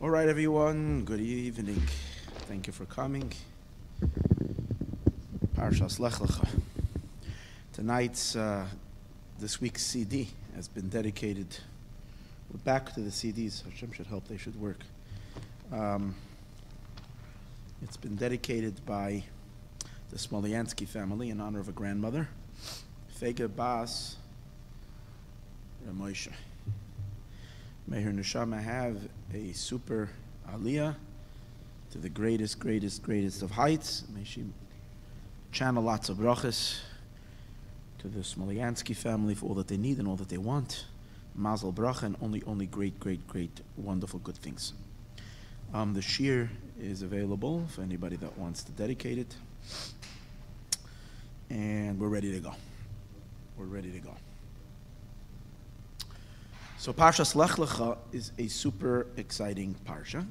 All right, everyone. Good evening. Thank you for coming. Parshas Lecha. Tonight's, this week's CD has been dedicated. We're back to the CDs. Hashem should help. They should work. It's been dedicated by the Smolyansky family in honor of a grandmother, Fege Bas Ramosha. May her neshama have a super aliyah to the greatest of heights. May she channel lots of brachas to the Smolyansky family for all that they need and all that they want. Mazel bracha and only great, wonderful good things. The shir is available for anybody that wants to dedicate it. And we're ready to go. So Parshas Lecha is a super exciting parsha.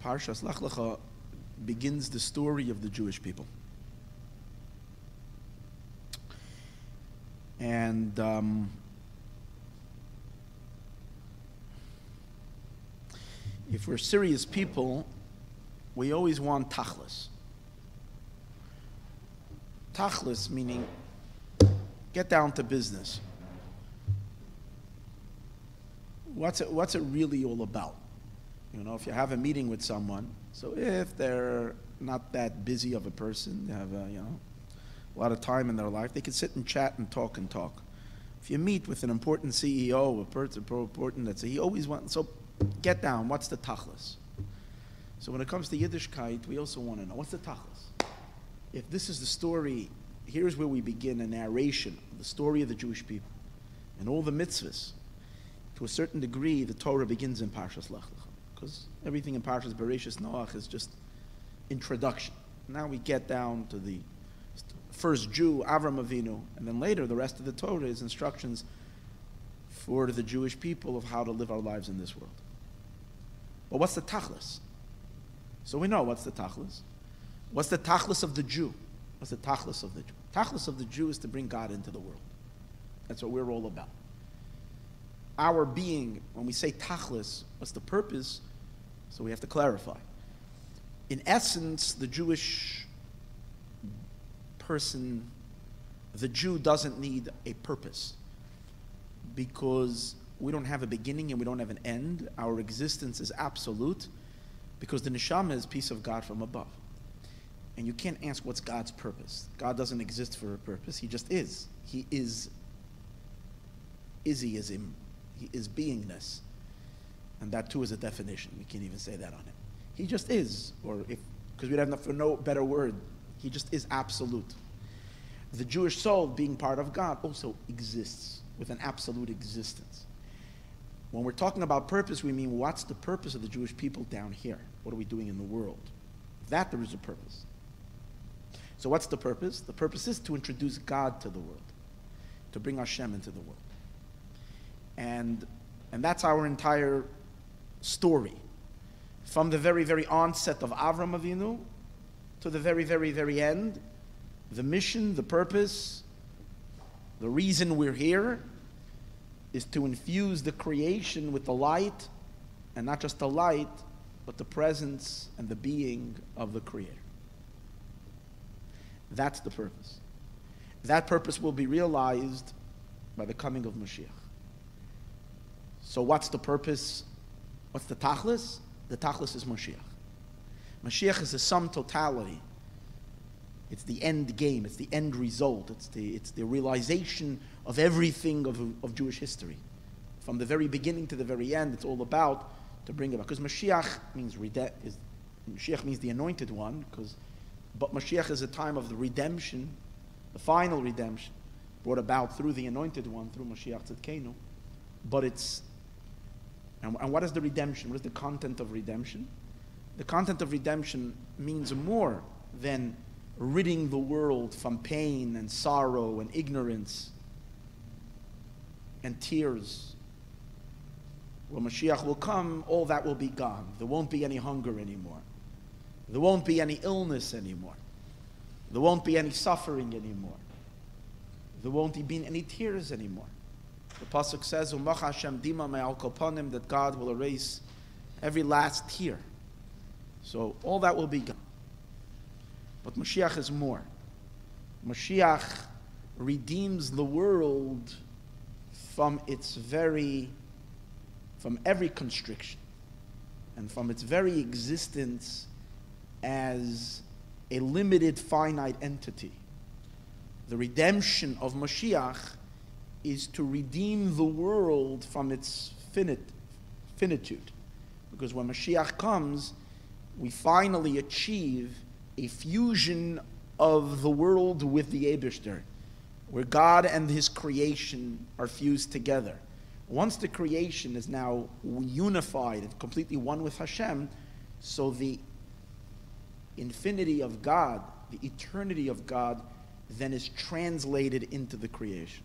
Parshas Lecha begins the story of the Jewish people. And if we're serious people, we always want tachlis. Tachlis meaning get down to business. What's it really all about? You know, if you have a meeting with someone, so if they're not that busy of a person, they have a lot of time in their life, they can sit and chat and talk. If you meet with an important CEO, a person important, he always wants, so get down, what's the tachlis? So when it comes to Yiddishkeit, we also want to know, what's the tachlis? If this is the story, here's where we begin a narration of the story of the Jewish people and all the mitzvahs. To a certain degree, the Torah begins in Parshas Lecha, because everything in Parshas Bereshis Noach is just introduction. Now we get down to the first Jew, Avram Avinu, and then later the rest of the Torah is instructions for the Jewish people of how to live our lives in this world. But what's the tachlis? So we know what's the tachlis. What's the tachlis of the Jew? What's the tachlis of the Jew? Tachlis of the Jew is to bring God into the world. That's what we're all about. Our being, when we say tachlis, what's the purpose? So we have to clarify. In essence, the Jewish person, the Jew doesn't need a purpose because we don't have a beginning and we don't have an end. Our existence is absolute because the neshama is peace of God from above. And you can't ask what's God's purpose. God doesn't exist for a purpose. He just is. He is Izzyism. He is beingness. And that too is a definition. We can't even say that on him. He just is. Because we have no better word. He just is absolute. The Jewish soul, being part of God, also exists with an absolute existence. When we're talking about purpose, we mean what's the purpose of the Jewish people down here? What are we doing in the world? That there is a purpose. So what's the purpose? The purpose is to introduce God to the world, to bring Hashem into the world. And that's our entire story. From the very onset of Avram Avinu to the very end, the mission, the purpose, the reason we're here is to infuse the creation with the light, and not just the light, but the presence and the being of the Creator. That's the purpose. That purpose will be realized by the coming of Mashiach. So what's the purpose? What's the tachlis? The tachlis is Mashiach. Mashiach is the sum totality. It's the end game. It's the end result. It's the realization of everything of Jewish history. From the very beginning to the very end, it's all about to bring about. Because Mashiach means Mashiach means the anointed one. But Mashiach is a time of the redemption, the final redemption, brought about through the anointed one, through Mashiach Tzidkenu. But and what is the redemption? What is the content of redemption? The content of redemption means more than ridding the world from pain and sorrow and ignorance and tears. When Mashiach will come, all that will be gone. There won't be any hunger anymore. There won't be any illness anymore. There won't be any suffering anymore. There won't be any tears anymore. The pasuk says, "Umach Hashem dima me'al kol panim," that God will erase every last tear. So all that will be gone. But Mashiach is more. Mashiach redeems the world from every constriction and from its very existence as a limited, finite entity. The redemption of Mashiach is to redeem the world from its finitude. Because when Mashiach comes, we finally achieve a fusion of the world with the Eibishter, where God and his creation are fused together. Once the creation is now unified and completely one with Hashem, so the infinity of God, the eternity of God, then is translated into the creation.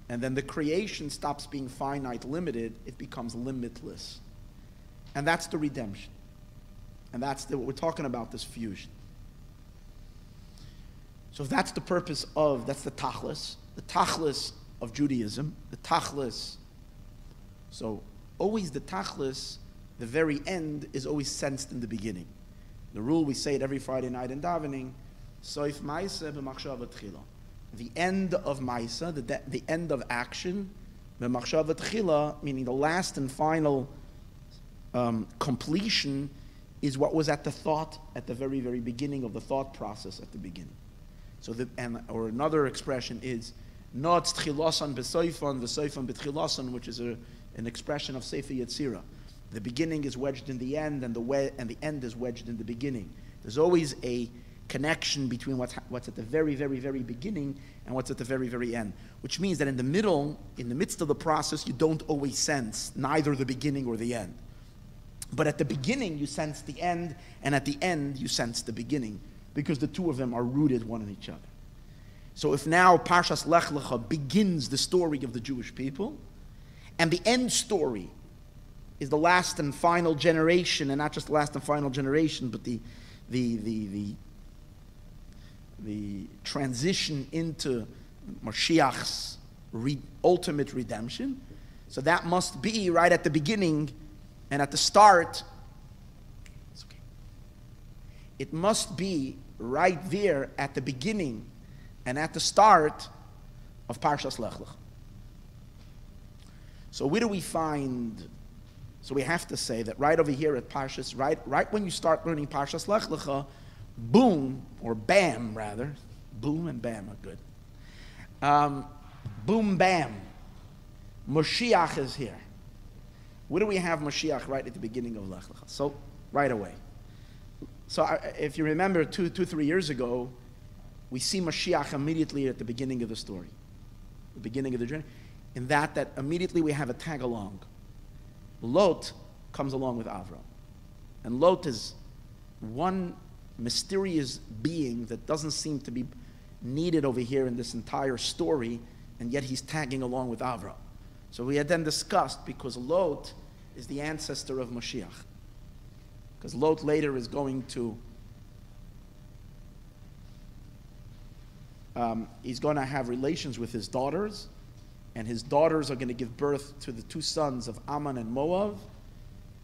And then the creation stops being finite, limited, it becomes limitless. And that's the redemption. And that's what we're talking about, this fusion. So if that's the purpose of, that's the tachlis of Judaism, the tachlis. So always the tachlis, the very end, is always sensed in the beginning. The rule, we say it every Friday night in davening, soif ma'aseh b'machshava tchila. The end of ma'aseh, the end of action, b'machshava tchila, meaning the last and final completion, is what was at the thought, at the very, very beginning of the thought process at the beginning. So or another expression is not tchilasan b'soifan v'soifan b'tchilasan, which is an expression of Sefer Yetzirah. The beginning is wedged in the end, and the end is wedged in the beginning. There's always a connection between what's at the very, very, very beginning and what's at the very, very end. Which means that in the middle, in the midst of the process, you don't always sense neither the beginning or the end. But at the beginning, you sense the end, and at the end, you sense the beginning, because the two of them are rooted one in each other. So if now Parshas Lecha begins the story of the Jewish people, and the end story is the last and final generation, and not just the last and final generation, but the transition into Mashiach's ultimate redemption. So that must be right at the beginning and at the start. It's okay. It must be right there at the beginning and at the start of Parshas Lech. So where do we find? So we have to say that right over here at Parshas, right when you start learning Parshas Lech Lecha, boom, or bam rather, boom and bam are good. Boom, bam, Mashiach is here. Where do we have Mashiach? Right at the beginning of Lech Lecha. So right away. So if you remember 3 years ago, we see Mashiach immediately at the beginning of the story, the beginning of the journey. In that immediately we have a tag along. Lot comes along with Avram. And Lot is one mysterious being that doesn't seem to be needed over here in this entire story, and yet he's tagging along with Avram. So we had then discussed, because Lot is the ancestor of Mashiach. Because Lot later is going to, he's going to have relations with his daughters, and his daughters are going to give birth to the two sons of Ammon and Moab.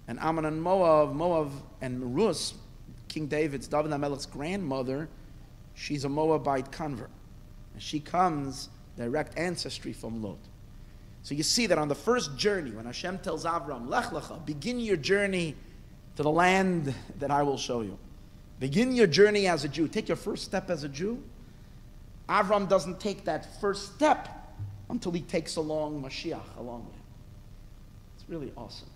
And Ammon and Moab and Rus, King David HaMelech's grandmother, she's a Moabite convert. And she comes direct ancestry from Lot. So you see that on the first journey, when Hashem tells Avram, Lech Lecha, begin your journey to the land that I will show you. Begin your journey as a Jew. Take your first step as a Jew. Avram doesn't take that first step until he takes along Mashiach along with him. It's really awesome.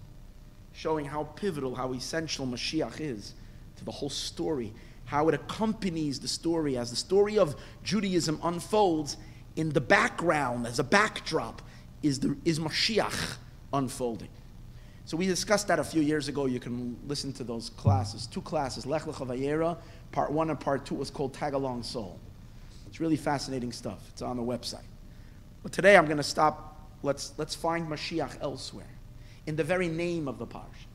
Showing how pivotal, how essential Mashiach is to the whole story. How it accompanies the story. As the story of Judaism unfolds, in the background, as a backdrop, is Mashiach unfolding. So we discussed that a few years ago. You can listen to those classes. 2 classes, Lech Lecha Vayera, part 1 and part 2 was called Tag Along Soul. It's really fascinating stuff. It's on the website. But today I'm going to stop. Let's find Mashiach elsewhere, in the very name of the parsha.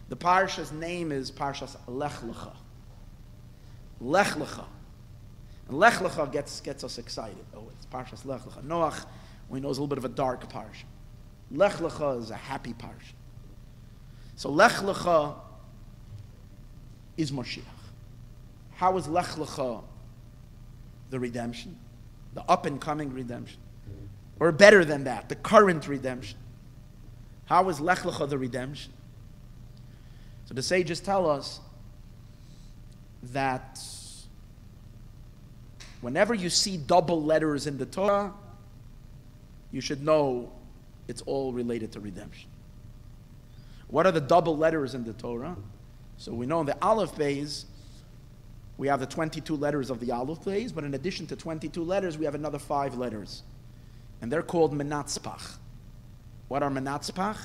The parsha's name is Parshas Lech Lecha. Lech Lecha. And Lech Lecha gets us excited. Oh, it's Parshas Lech Lecha. Noach, we know, is a little bit of a dark parsha. Lech Lecha is a happy parsha. So Lech Lecha is Moshiach. How is Lech Lecha the redemption? The up-and-coming redemption? Or better than that, the current redemption? How is Lech Lecha the redemption? So the sages tell us that whenever you see double letters in the Torah, you should know it's all related to redemption. What are the double letters in the Torah? So we know in the Aleph Beis, we have the 22 letters of the Aleph Beis, but in addition to 22 letters, we have another 5 letters. And they're called Menatzpach. What are Menatzpach?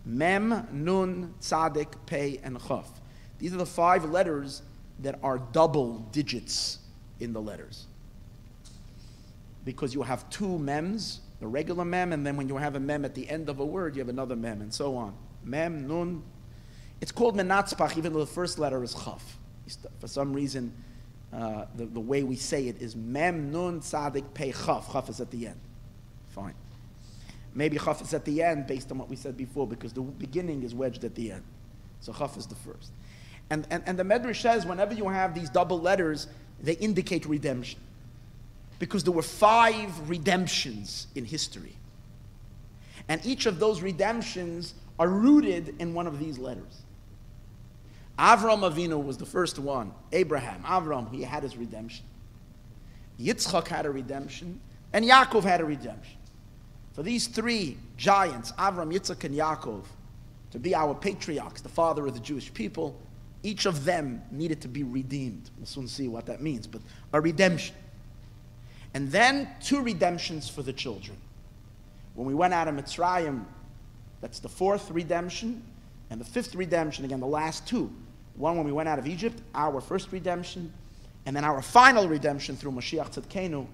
Mem, Nun, Tzadik, Pei, and Chaf. These are the 5 letters that are double digits in the letters. Because you have 2 mems, the regular mem, and then when you have a mem at the end of a word, you have another mem, and so on. Mem, Nun. It's called Menatzpach, even though the first letter is Chaf. For some reason, the way we say it is Mem, Nun, Tzadik, Pei, Chaf. Chaf is at the end. Fine. Maybe Chaf is at the end based on what we said before, because the beginning is wedged at the end. So Chaf is the first. And the Medrash says whenever you have these double letters, they indicate redemption. Because there were 5 redemptions in history. And each of those redemptions are rooted in one of these letters. Avram Avinu was the first one. Abraham, Avram, he had his redemption. Yitzchak had a redemption. And Yaakov had a redemption. For these 3 giants, Avram, Yitzchak, and Yaakov, to be our patriarchs, the father of the Jewish people, each of them needed to be redeemed. We'll soon see what that means, but a redemption. And then 2 redemptions for the children. When we went out of Mitzrayim, that's the 4th redemption, and the 5th redemption, again, the last 2. One when we went out of Egypt, our first redemption, and then our final redemption through Mashiach Tzidkenu.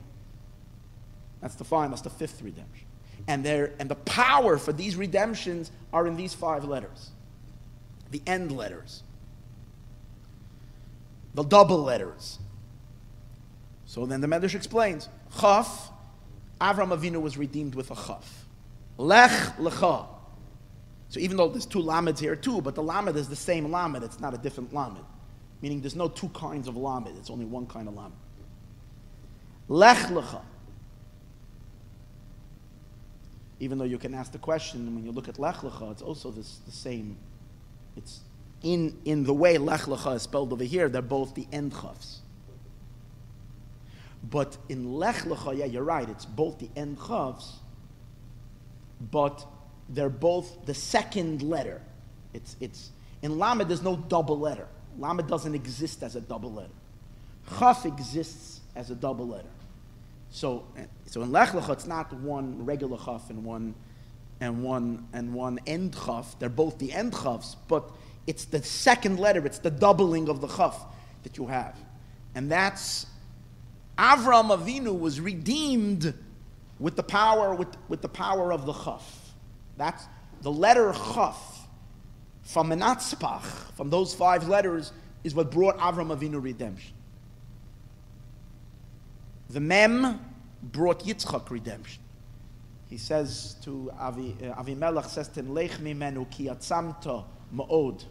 That's the 5th redemption. And the power for these redemptions are in these 5 letters. The end letters. The double letters. So then the Medrash explains, Chaf, Avram Avinu was redeemed with a Chaf. Lech Lecha. So even though there's 2 lameds here too, but the lamed is the same lamed, it's not a different lamed. Meaning there's no 2 kinds of lamed, it's only one kind of lamed. Lech Lecha. Even though you can ask the question, when you look at Lech Lecha, it's also the same. It's in the way Lech Lecha is spelled over here, they're both the end chafs. But in Lech Lecha, yeah, you're right, it's both the end chafs, but they're both the second letter. It's in Lamed, there's no double letter. Lamed doesn't exist as a double letter. Chaf exists as a double letter. So in Lech Lecha, it's not one regular chaf and one end chaf. They're both the end chafs, but it's the second letter. It's the doubling of the chaf that you have, and that's Avram Avinu was redeemed with the power with the power of the chaf. That's the letter chaf from Menatzpach, from those 5 letters, is what brought Avram Avinu redemption. The Mem brought Yitzchak redemption. He says to Avimelech, says to him, Lech mimenu ki atzamta ma'od.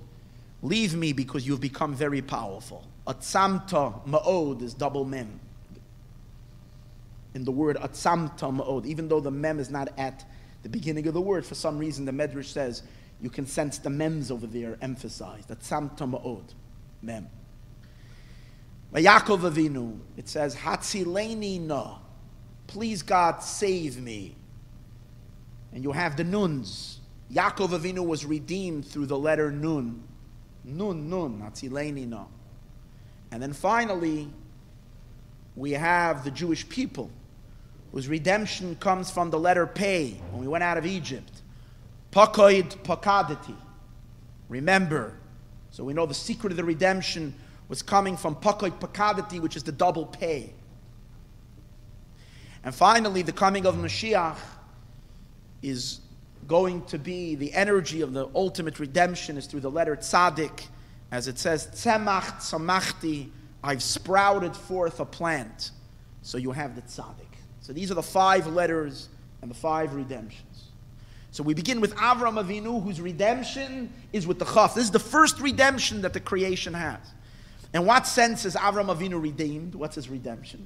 Leave me because you've become very powerful. Atzamta ma'od is double Mem. In the word atzamta ma'od, even though the Mem is not at the beginning of the word, for some reason the Medrash says you can sense the Mems over there emphasized. Atzamta ma'od, Mem. Yaakov Avinu, it says, Hatzileni na, please God save me. And you have the Nuns. Yaakov Avinu was redeemed through the letter Nun. Nun, Hatzileni na. And then finally, we have the Jewish people, whose redemption comes from the letter Pei, when we went out of Egypt. Pakoid pakadati. Remember. So we know the secret of the redemption was coming from Pakoid Pakadati, which is the double Pei. And finally, the coming of Mashiach is going to be the energy of the ultimate redemption is through the letter Tzadik, as it says, Tzemach tzamachti, I've sprouted forth a plant. So you have the Tzadik. So these are the 5 letters and the 5 redemptions. So we begin with Avram Avinu, whose redemption is with the Chaf. This is the first redemption that the creation has. In what sense is Avram Avinu redeemed? What's his redemption?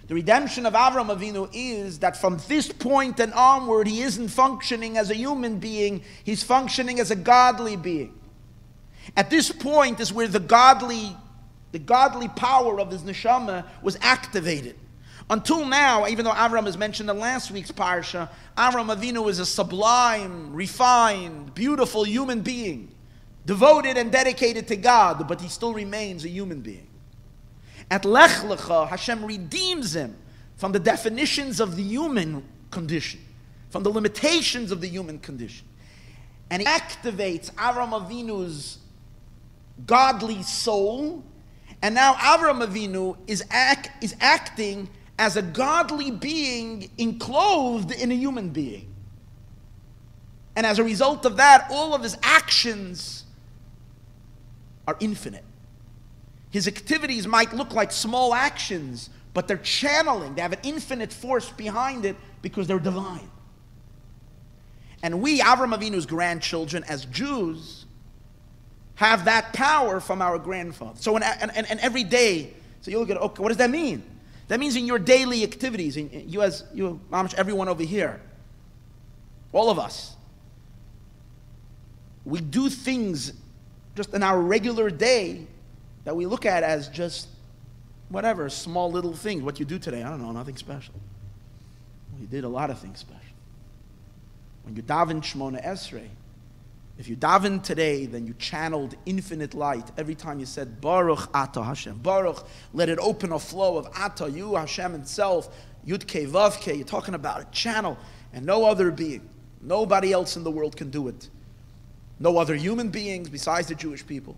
The redemption of Avram Avinu is that from this point and onward, he isn't functioning as a human being, he's functioning as a godly being. At this point is where the godly power of his neshama was activated. Until now, even though Avram is mentioned in last week's parsha, Avram Avinu is a sublime, refined, beautiful human being, devoted and dedicated to God, but he still remains a human being. At Lecha, Hashem redeems him from the definitions of the human condition, from the limitations of the human condition. And he activates Avram Avinu's godly soul, and now Avram Avinu is acting as a godly being enclosed in a human being. And as a result of that, all of his actions are infinite. His activities might look like small actions, but they're channeling. They have an infinite force behind it because they're divine. And we, Avram Avinu's grandchildren, as Jews, have that power from our grandfather. So and every day, so you look at, okay, what does that mean? That means in your daily activities, everyone over here, all of us, we do things just in our regular day that we look at as just whatever, small little things. What you do today, I don't know, nothing special. You did a lot of things special. When you daven Shmona Esrei, if you daven today, then you channeled infinite light. Every time you said, Baruch Ata Hashem, Baruch, let it open a flow of Ata, you, Hashem itself, Yud-Ke, Vav-Ke, you're talking about a channel, and no other being, nobody else in the world can do it. No other human beings besides the Jewish people,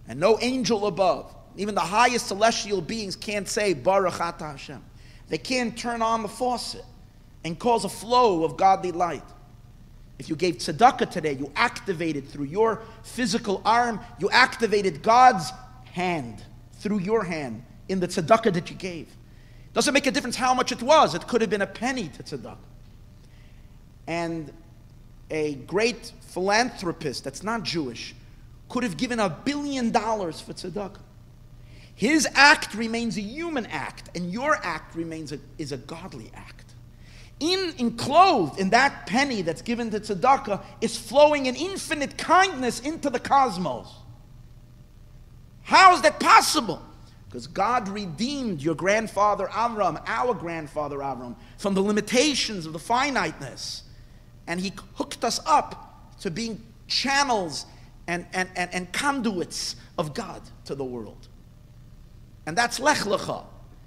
and no angel above. Even the highest celestial beings can't say, Baruch Ata Hashem. They can't turn on the faucet and cause a flow of godly light. If you gave tzedakah today, you activated through your physical arm, you activated God's hand through your hand in the tzedakah that you gave. Doesn't make a difference how much it was. It could have been a penny to tzedakah. And a great philanthropist that's not Jewish could have given $1 billion for tzedakah. His act remains a human act, and your act is a godly act. Enclosed in that penny that's given to tzedakah is flowing an infinite kindness into the cosmos. How is that possible? Because God redeemed your grandfather Avram, our grandfather Avram, from the limitations of the finiteness. And he hooked us up to being channels and conduits of God to the world. And that's Lecha.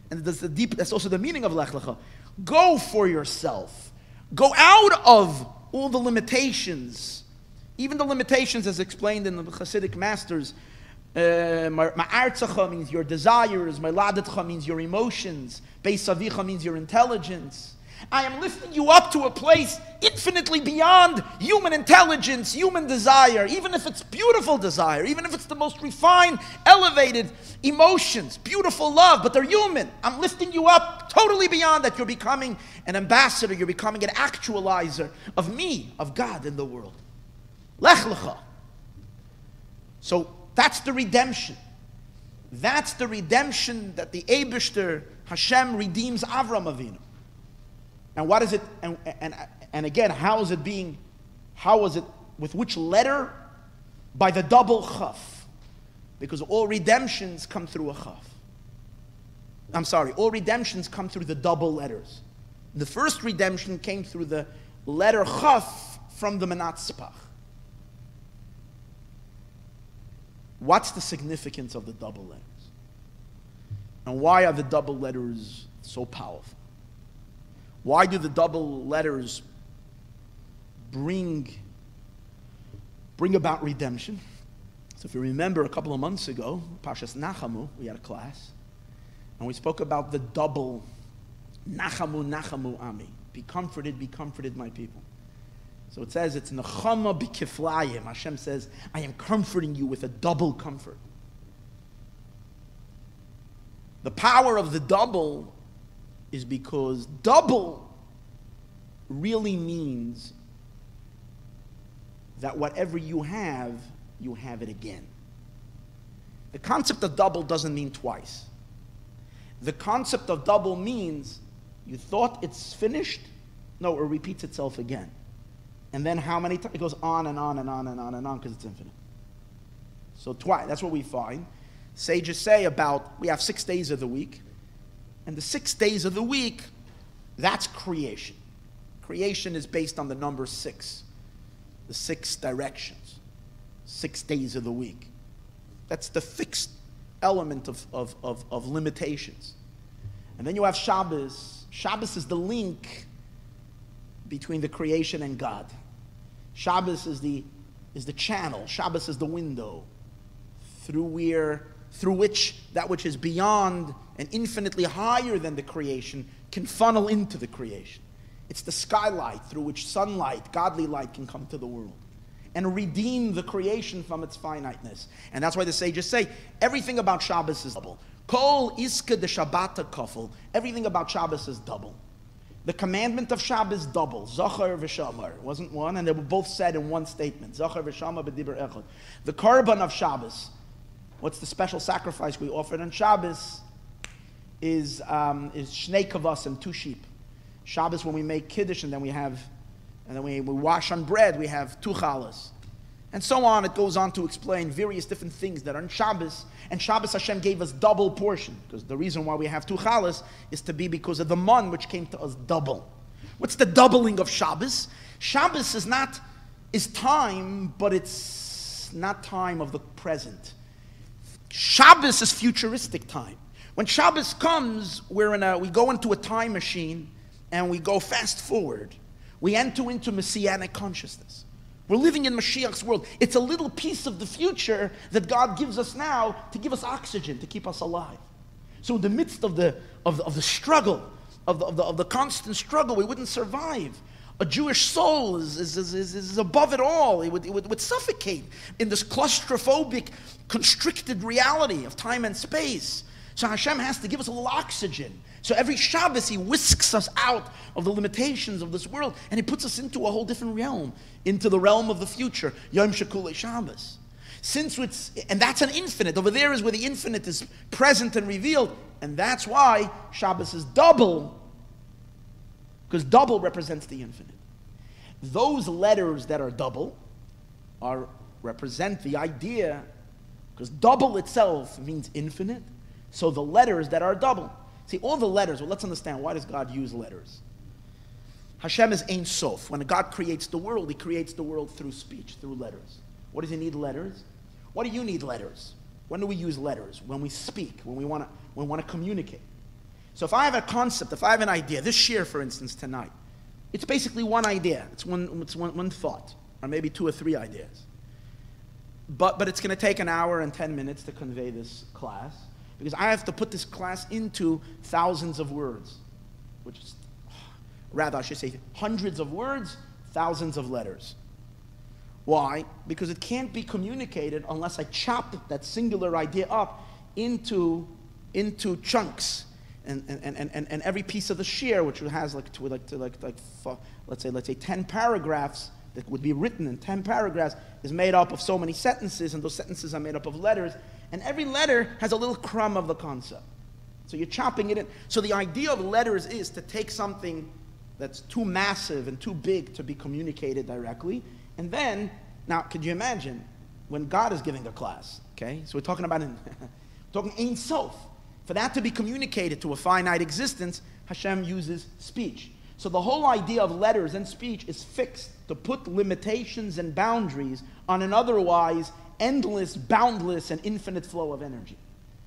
And that's also the meaning of Lecha. Go for yourself. Go out of all the limitations. Even the limitations as explained in the Chassidic masters. Ma'artzacha means your desires. Ma'ladetcha means your emotions. Beis avicha means your intelligence. I am lifting you up to a place infinitely beyond human intelligence, human desire, even if it's beautiful desire, even if it's the most refined, elevated emotions, beautiful love, but they're human. I'm lifting you up totally beyond that. You're becoming an ambassador, you're becoming an actualizer of me, of God in the world. Lech Lecha. So that's the redemption. That's the redemption that the Eibishter, Hashem, redeems Avram Avinu. And what is it, and again, how is it, with which letter? By the double chaf. Because all redemptions come through a chaf. All redemptions come through the double letters. The first redemption came through the letter chaf from the Menatzpach. What's the significance of the double letters? And why are the double letters so powerful? Why do the double letters bring about redemption? So if you remember a couple of months ago, Parshas Nachamu, we had a class, and we spoke about the double Nachamu, Nachamu Ami. Be comforted, my people. So it says it's Nechama b'kiflayim. Hashem says, I am comforting you with a double comfort. The power of the double is because double really means that whatever you have it again. The concept of double doesn't mean twice. The concept of double means you thought it's finished, no, it repeats itself again. And then how many times? It goes on and on and on and on and on because it's infinite. So twice, that's what we find. Sages say we have 6 days of the week, and the 6 days of the week, that's creation. Creation is based on the number 6, the 6 directions, 6 days of the week. That's the fixed element of limitations. And then you have Shabbos. Shabbos is the link between the creation and God. Shabbos is the channel. Shabbos is the window through which that which is beyond and infinitely higher than the creation can funnel into the creation. It's the skylight through which sunlight, godly light, can come to the world and redeem the creation from its finiteness. And that's why the sages say everything about Shabbos is double. Kol iska de Shabbata kafel. Everything about Shabbos is double. The commandment of Shabbos double. Zachar v'shamar. It wasn't one, and they were both said in one statement. Zachar v'shamar b'diber echad. The korban of Shabbos. What's the special sacrifice we offered on Shabbos? Is shnei kavas and 2 sheep. Shabbos, when we make kiddush, and then we wash on bread, we have 2 chalas. And so on, it goes on to explain various different things that are on Shabbos. And Shabbos, Hashem gave us double portion, because the reason why we have 2 chalas is to be because of the man which came to us double. What's the doubling of Shabbos? Shabbos is time, but it's not time of the present. Shabbos is futuristic time. When Shabbos comes, we go into a time machine and we go fast forward. We enter into Messianic consciousness. We're living in Mashiach's world. It's a little piece of the future that God gives us now to give us oxygen, to keep us alive. So in the midst of the struggle, of the constant struggle, we wouldn't survive. A Jewish soul is above it all. It would suffocate in this claustrophobic, constricted reality of time and space. So Hashem has to give us a little oxygen. So every Shabbos, He whisks us out of the limitations of this world, and He puts us into a whole different realm, into the realm of the future, Yom Shekulei Shabbos. And that's an infinite. Over there is where the infinite is present and revealed, and that's why Shabbos is double, because double represents the infinite. Those letters that are double represent the idea, because double itself means infinite. So the letters that are double. See, all the letters, well, let's understand, why does God use letters? Hashem is Ein Sof. When God creates the world, He creates the world through speech, through letters. What does He need letters? What do you need letters? When do we use letters? When we speak, when we want to communicate. So if I have a concept, if I have an idea, this shir, for instance, tonight, it's basically one idea. It's one thought, or maybe 2 or 3 ideas. But it's going to take an hour and 10 minutes to convey this class, because I have to put this class into thousands of words, which is, rather I should say hundreds of words, thousands of letters. Why? Because it can't be communicated unless I chop that singular idea up into chunks. And every piece of the shir, which has let's say 10 paragraphs that would be written in 10 paragraphs, is made up of so many sentences, and those sentences are made up of letters, and every letter has a little crumb of the concept. So you're chopping it in. So the idea of letters is to take something that's too massive and too big to be communicated directly, and then, now, could you imagine when God is giving a class, okay? So we're talking about talking Ein Sof. For that to be communicated to a finite existence, Hashem uses speech. So the whole idea of letters and speech is fixed to put limitations and boundaries on an otherwise endless, boundless, and infinite flow of energy.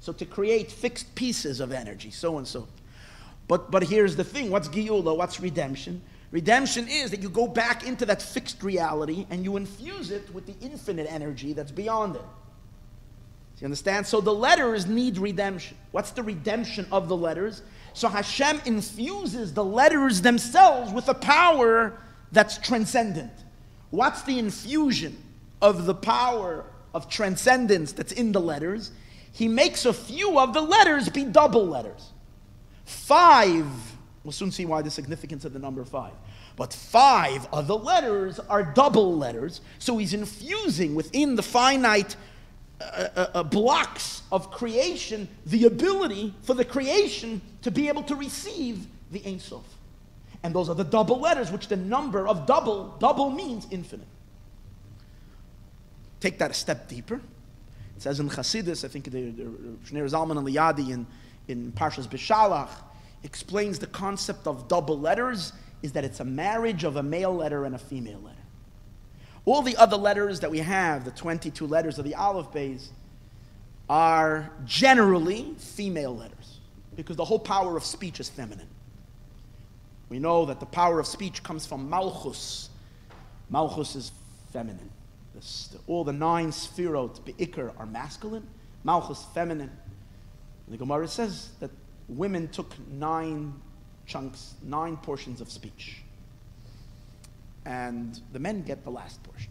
So to create fixed pieces of energy, so and so. But here's the thing, what's Geula, what's redemption? Redemption is that you go back into that fixed reality and you infuse it with the infinite energy that's beyond it. Do you understand? So the letters need redemption. What's the redemption of the letters? So Hashem infuses the letters themselves with a power that's transcendent. What's the infusion of the power of transcendence that's in the letters? He makes a few of the letters be double letters. 5, we'll soon see why the significance of the number 5. But 5 other letters are double letters, so he's infusing within the finite blocks of creation the ability for the creation to be able to receive the Ein Sof. And those are the double letters, which the number of double means infinite. Take that a step deeper. It says in Chassidus, I think the Shneur Zalman and Liyadi in Parshas Bishalach explains the concept of double letters is that it's a marriage of a male letter and a female letter. All the other letters that we have, the 22 letters of the Aleph Beis, are generally female letters because the whole power of speech is feminine. We know that the power of speech comes from Malchus. Malchus is feminine. All the 9 sfirot, be'ikr, are masculine. Malchus, feminine. The Gemara says that women took 9 chunks, 9 portions of speech. And the men get the last portion.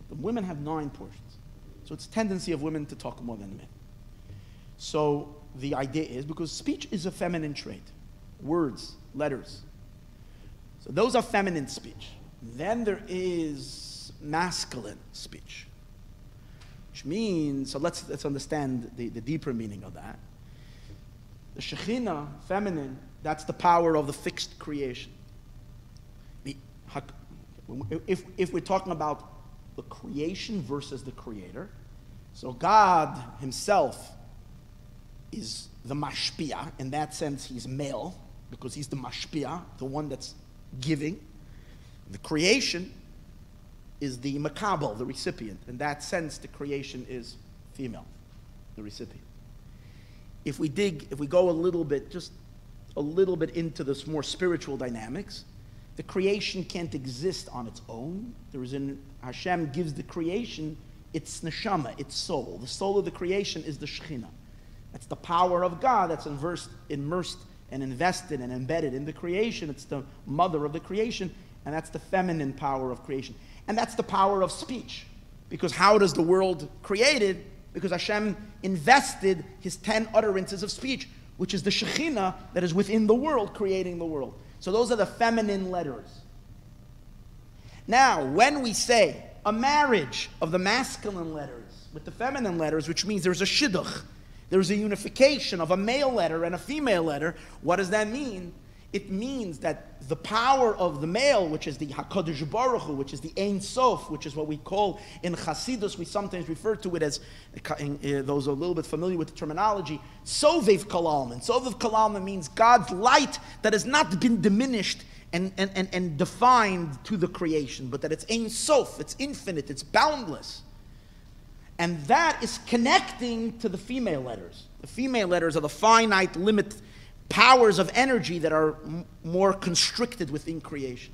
The women have 9 portions. So it's a tendency of women to talk more than men. So the idea is, because speech is a feminine trait, words, letters. So those are feminine speech. Then there is masculine speech, which means, so let's understand the deeper meaning of that. The Shekhinah, feminine, that's the power of the fixed creation. If we're talking about the creation versus the creator, so God himself is the mashpia. In that sense, he's male, because he's the mashpia, the one that's giving. The creation is the makabel, the recipient. In that sense, the creation is female, the recipient. If we go a little bit into this more spiritual dynamics, the creation can't exist on its own. Hashem gives the creation its neshama, its soul. The soul of the creation is the Shekhinah. That's the power of God that's immersed and invested and embedded in the creation. It's the mother of the creation, and that's the feminine power of creation. And that's the power of speech. Because how does the world created? Because Hashem invested his 10 utterances of speech, which is the Shekhinah that is within the world, creating the world. So those are the feminine letters. Now, when we say a marriage of the masculine letters with the feminine letters, which means there's a shidduch, there's a unification of a male letter and a female letter, what does that mean? It means that the power of the male, which is the HaKadosh Baruch Hu, which is the Ein Sof, which is what we call in Chassidus, we sometimes refer to it as, those are a little bit familiar with the terminology, Sovev Kalalman. Sovev Kalalman means God's light that has not been diminished and defined to the creation, but that it's Ein Sof, it's infinite, it's boundless. And that is connecting to the female letters. The female letters are the finite limit powers of energy that are more constricted within creation.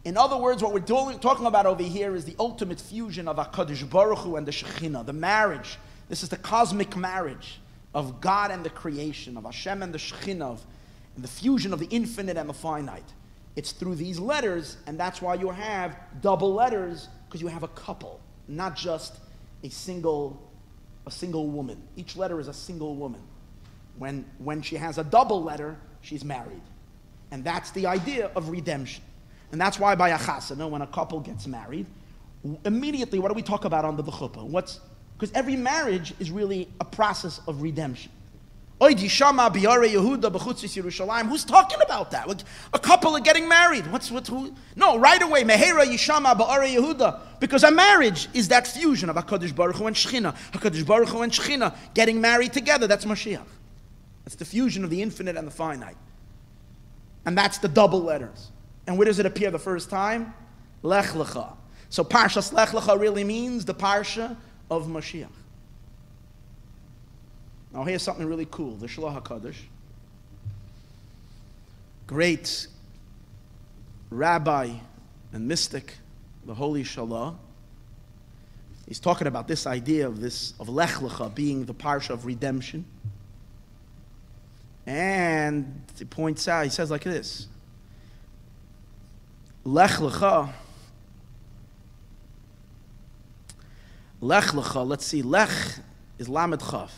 In other words, what we're talking about over here is the ultimate fusion of HaKadosh Baruch Hu and the Shekhinah, the marriage. This is the cosmic marriage of God and the creation, of Hashem and the Shekhinah, and the fusion of the infinite and the finite. It's through these letters, and that's why you have double letters, because you have a couple, not just a single woman. Each letter is a single woman. When she has a double letter, she's married. And that's the idea of redemption. And that's why by a chasana, when a couple gets married, immediately, what do we talk about under the chuppah? Because every marriage is really a process of redemption. Who's talking about that? A couple are getting married. No, right away, Mehera Yishama Ba'are Yehuda. Because a marriage is that fusion of HaKadosh Baruch Hu and Shekhinah. HaKadosh Baruch Hu and Shekhinah getting married together. That's Mashiach. It's the fusion of the infinite and the finite. And that's the double letters. And where does it appear the first time? Lech Lecha. So Parshas Lech Lecha really means the Parsha of Mashiach. Now here's something really cool. The Shloh HaKadosh, great rabbi and mystic, the Holy Shloh, he's talking about this idea of Lech Lecha being the Parsha of redemption. And he points out, he says like this, Lech Lecha, let's see, Lech is Lamed Chaf,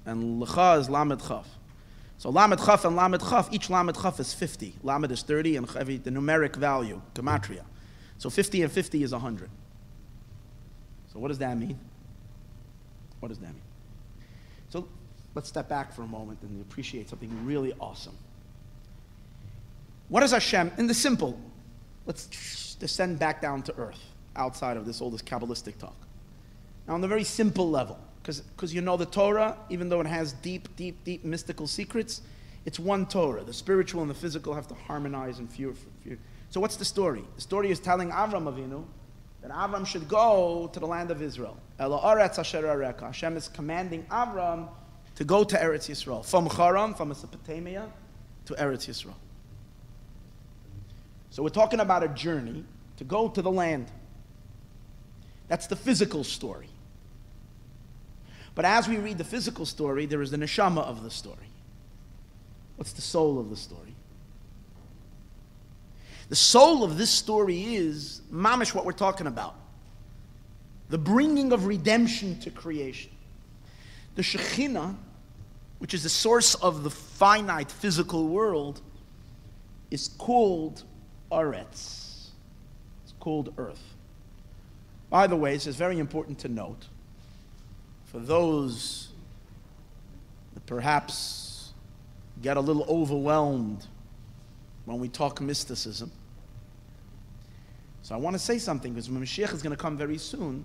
and Lecha is Lamed Chaf. So Lamed Chaf and Lamed Chaf, each Lamed Chaf is 50. Lamed is 30 and Chavi, the numeric value, gematria. So 50 and 50 is 100. So what does that mean? What does that mean? So let's step back for a moment and appreciate something really awesome. What is Hashem? In the simple, let's descend back down to earth, outside of this Kabbalistic talk. Now on the very simple level, because you know the Torah, even though it has deep mystical secrets, it's one Torah. The spiritual and the physical have to harmonize and fuse. So what's the story? The story is telling Avram Avinu that Avram should go to the land of Israel. Hashem is commanding Avram to go to Eretz Yisrael, from Haran, from Mesopotamia, to Eretz Yisrael. So we're talking about a journey to go to the land. That's the physical story. But as we read the physical story, there is the neshama of the story. What's the soul of the story? The soul of this story is mamish what we're talking about. The bringing of redemption to creation. The Shekhinah, which is the source of the finite physical world, is called Aretz. It's called earth. By the way, this is very important to note for those that perhaps get a little overwhelmed when we talk mysticism. So I want to say something, because Mashiach is going to come very soon,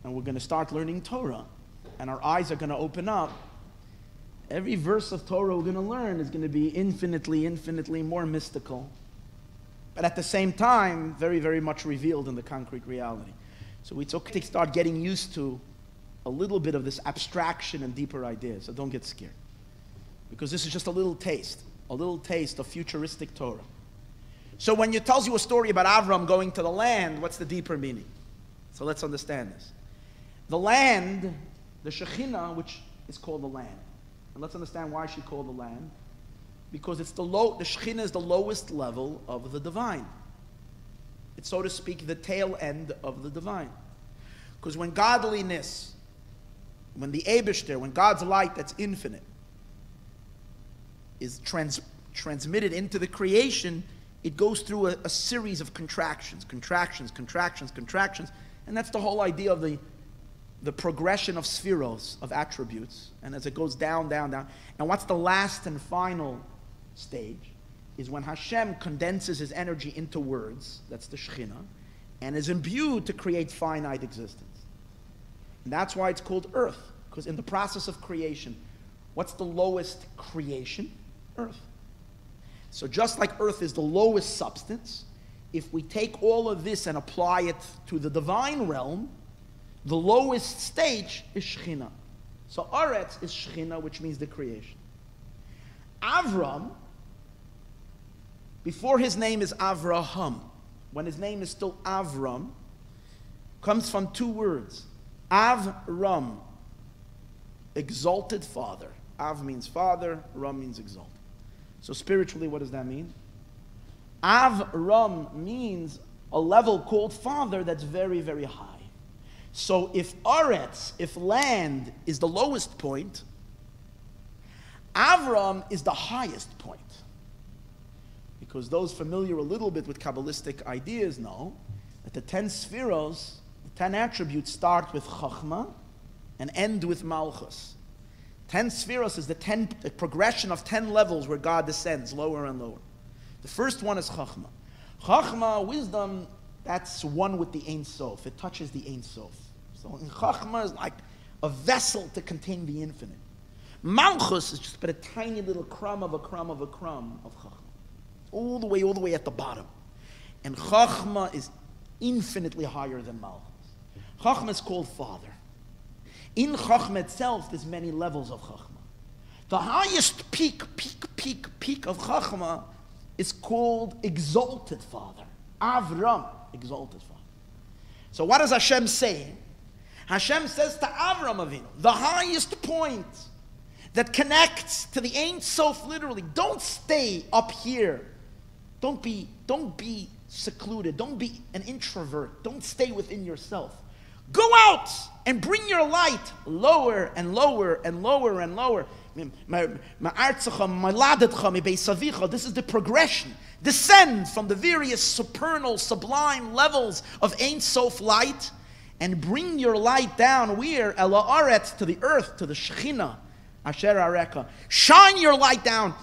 and we're going to start learning Torah, and our eyes are going to open up. Every verse of Torah we're going to learn is going to be infinitely more mystical, but at the same time, very much revealed in the concrete reality. So it's okay to start getting used to a little bit of this abstraction and deeper ideas, so don't get scared. Because this is just a little taste of futuristic Torah. So when it tells you a story about Avram going to the land, what's the deeper meaning? So let's understand this. The land, the Shekhinah, which is called the land. And let's understand why she called the land. Because it's the Shekhinah is the lowest level of the divine. It's, so to speak, the tail end of the divine. Because when godliness, when the Eibishter, when God's light that's infinite is transmitted into the creation, it goes through a series of contractions, and that's the whole idea of the progression of spheros, of attributes, and as it goes down, and what's the last and final stage is when Hashem condenses his energy into words, that's the Shekhinah, and is imbued to create finite existence. And that's why it's called earth, because in the process of creation, what's the lowest creation? Earth. So just like earth is the lowest substance, if we take all of this and apply it to the divine realm, the lowest stage is Shekhinah. So Aretz is Shekhinah, which means the creation. Avram, before his name is Avraham, when his name is still Avram, comes from two words. Avram, exalted father. Av means father, Ram means exalted. So spiritually, what does that mean? Avram means a level called father that's very high. So if Aretz, if land, is the lowest point, Avram is the highest point. Because those familiar a little bit with Kabbalistic ideas know that the 10 spheros, the 10 attributes start with Chachma and end with Malchus. 10 spheros is the progression of 10 levels where God descends lower and lower. The first one is Chachma. Chachma, wisdom, that's one with the Ein Sof. It touches the Ein Sof. So in Chachma is like a vessel to contain the infinite. Malchus is just but a tiny little crumb of a crumb of Chachma. All the way at the bottom. And Chachma is infinitely higher than Malchus. Chachma is called Father. In Chachma itself, there's many levels of Chachma. The highest peak of Chachma is called Exalted Father. Avram, Exalted Father. So what does Hashem say? Hashem says to Avram Avinu, the highest point that connects to the Ein Sof, literally, don't stay up here. Don't be secluded. Don't be an introvert. Don't stay within yourself. Go out and bring your light lower and lower and lower and lower This is the progression. Descend from the various supernal, sublime levels of Ein Sof light and bring your light down where? Ela Aretz, to the earth, to the Shechina, Asher Areka. Shine your light down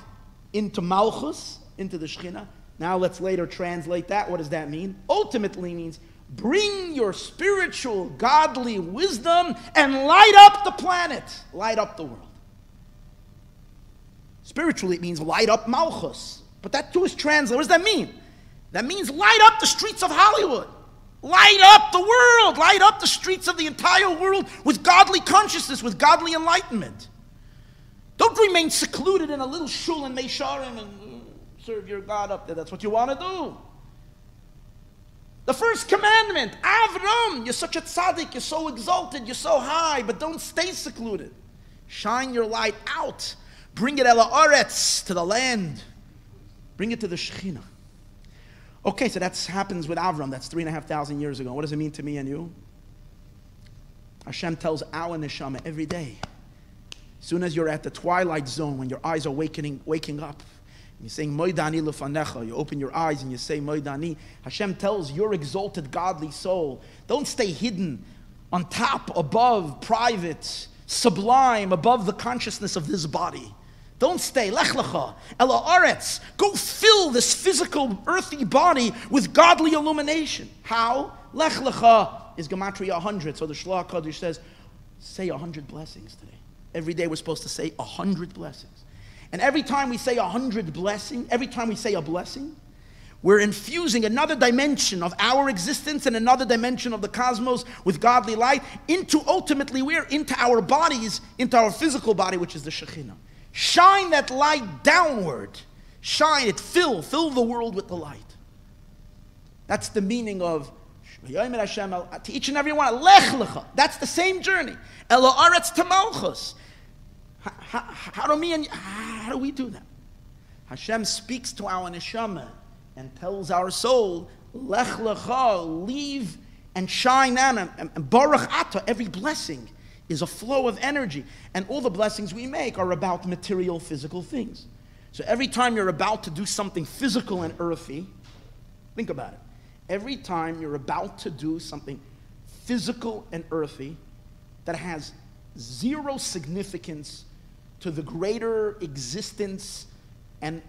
into Malchus, into the Shechina. Now let's later translate that. What does that mean? Ultimately means bring your spiritual, godly wisdom and light up the planet, light up the world. Spiritually, it means light up Malchus. But that too is translated. What does that mean? That means light up the streets of Hollywood. Light up the world. Light up the streets of the entire world with godly consciousness, with godly enlightenment. Don't remain secluded in a little shul in Meisharim and serve your God up there. That's what you want to do. The first commandment, Avram, you're such a tzaddik, you're so exalted, you're so high, but don't stay secluded. Shine your light out. Bring it ela aretz, to the land. Bring it to the Shekhinah. Okay, so that happens with Avram. That's 3,500 years ago. What does it mean to me and you? Hashem tells our neshama every day. As soon as you're at the twilight zone, when your eyes are waking up, you're saying, Moidani lefanecha. You open your eyes and you say, Moidani. Hashem tells your exalted godly soul, don't stay hidden on top, above, private, sublime, above the consciousness of this body. Don't stay. Lech Lecha, Ela Aretz. Go fill this physical, earthy body with godly illumination. How? Lech Lecha is Gematria 100. So the Shlach Kodesh says, say 100 blessings today. Every day we're supposed to say 100 blessings. And every time we say 100 blessings, every time we say a blessing, we're infusing another dimension of our existence and another dimension of the cosmos with godly light into, ultimately, into our bodies, into our physical body, which is the Shekhinah. Shine that light downward. Shine it, fill the world with the light. That's the meaning of to each and every one. Lech Lecha. That's the same journey. Ela Aretz to Malchus. How do we do that? Hashem speaks to our neshama and tells our soul, Lech Lecha, leave and shine down. And Baruch Ata, every blessing is a flow of energy. And all the blessings we make are about material, physical things. So every time you're about to do something physical and earthy, think about it. Every time you're about to do something physical and earthy that has zero significance to the greater existence, and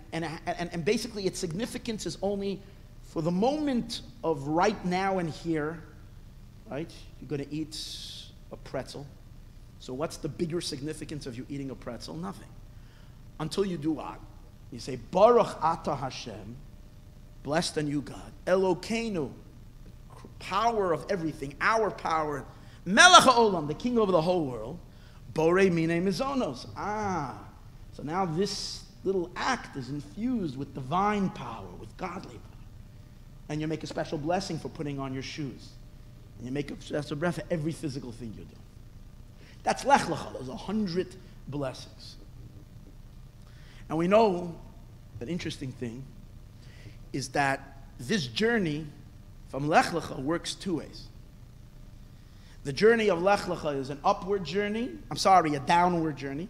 basically its significance is only for the moment of right now and here, right? You're going to eat a pretzel. So what's the bigger significance of you eating a pretzel? Nothing. Until you do what? You say, Baruch Ata Hashem, blessed are you, God. Elokeinu, power of everything, our power. Melech HaOlam, the king over the whole world. Borei Minei Mizonos. So now this little act is infused with divine power, with godly power. And you make a special blessing for putting on your shoes. And you make a special breath for every physical thing you do. That's Lech Lecha. Those 100 blessings. And we know that interesting thing is that this journey from Lech Lecha works two ways. The journey of Lech Lecha is an upward journey. A downward journey.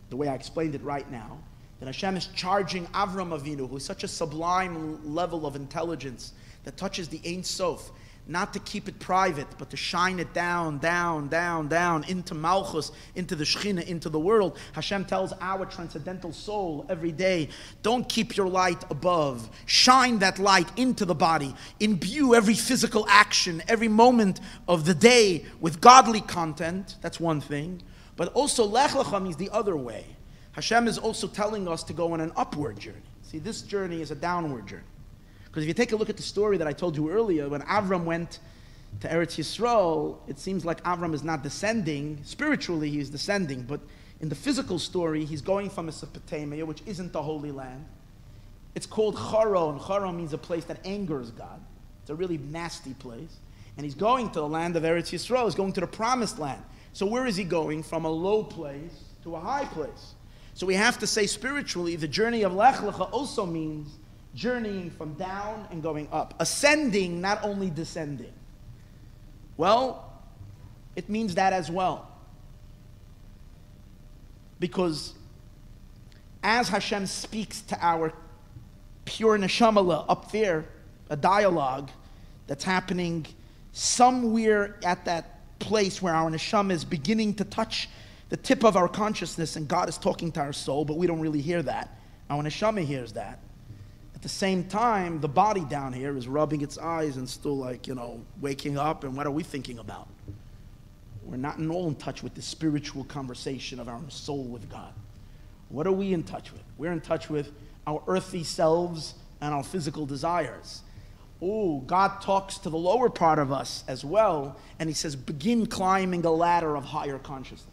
The way I explained it right now. That Hashem is charging Avram Avinu, who is such a sublime level of intelligence that touches the Ein Sof, not to keep it private, but to shine it down, down, down, down, into Malchus, into the Shekhinah, into the world. Hashem tells our transcendental soul every day, don't keep your light above. Shine that light into the body. Imbue every physical action, every moment of the day with godly content. That's one thing. But also, Lech Lecha means the other way. Hashem is also telling us to go on an upward journey. See, this journey is a downward journey. Because if you take a look at the story that I told you earlier, when Avram went to Eretz Yisroel, it seems like Avram is not descending. Spiritually, he is descending. But in the physical story, he's going from Mesopotamia, which isn't the Holy Land. It's called Charon. Charon means a place that angers God. It's a really nasty place. And he's going to the land of Eretz Yisroel. He's going to the promised land. So where is he going? From a low place to a high place. So we have to say spiritually, the journey of Lech Lecha also means journeying from down and going up. Ascending, not only descending. Well, it means that as well. Because as Hashem speaks to our pure neshama up there, a dialogue that's happening somewhere at that place where our neshama is beginning to touch the tip of our consciousness, and God is talking to our soul, but we don't really hear that. Our neshama hears that. At the same time, the body down here is rubbing its eyes and still waking up, and what are we thinking about? We're not at all in touch with the spiritual conversation of our soul with God. What are we in touch with? We're in touch with our earthly selves and our physical desires. Oh, God talks to the lower part of us as well, and he says, begin climbing a ladder of higher consciousness.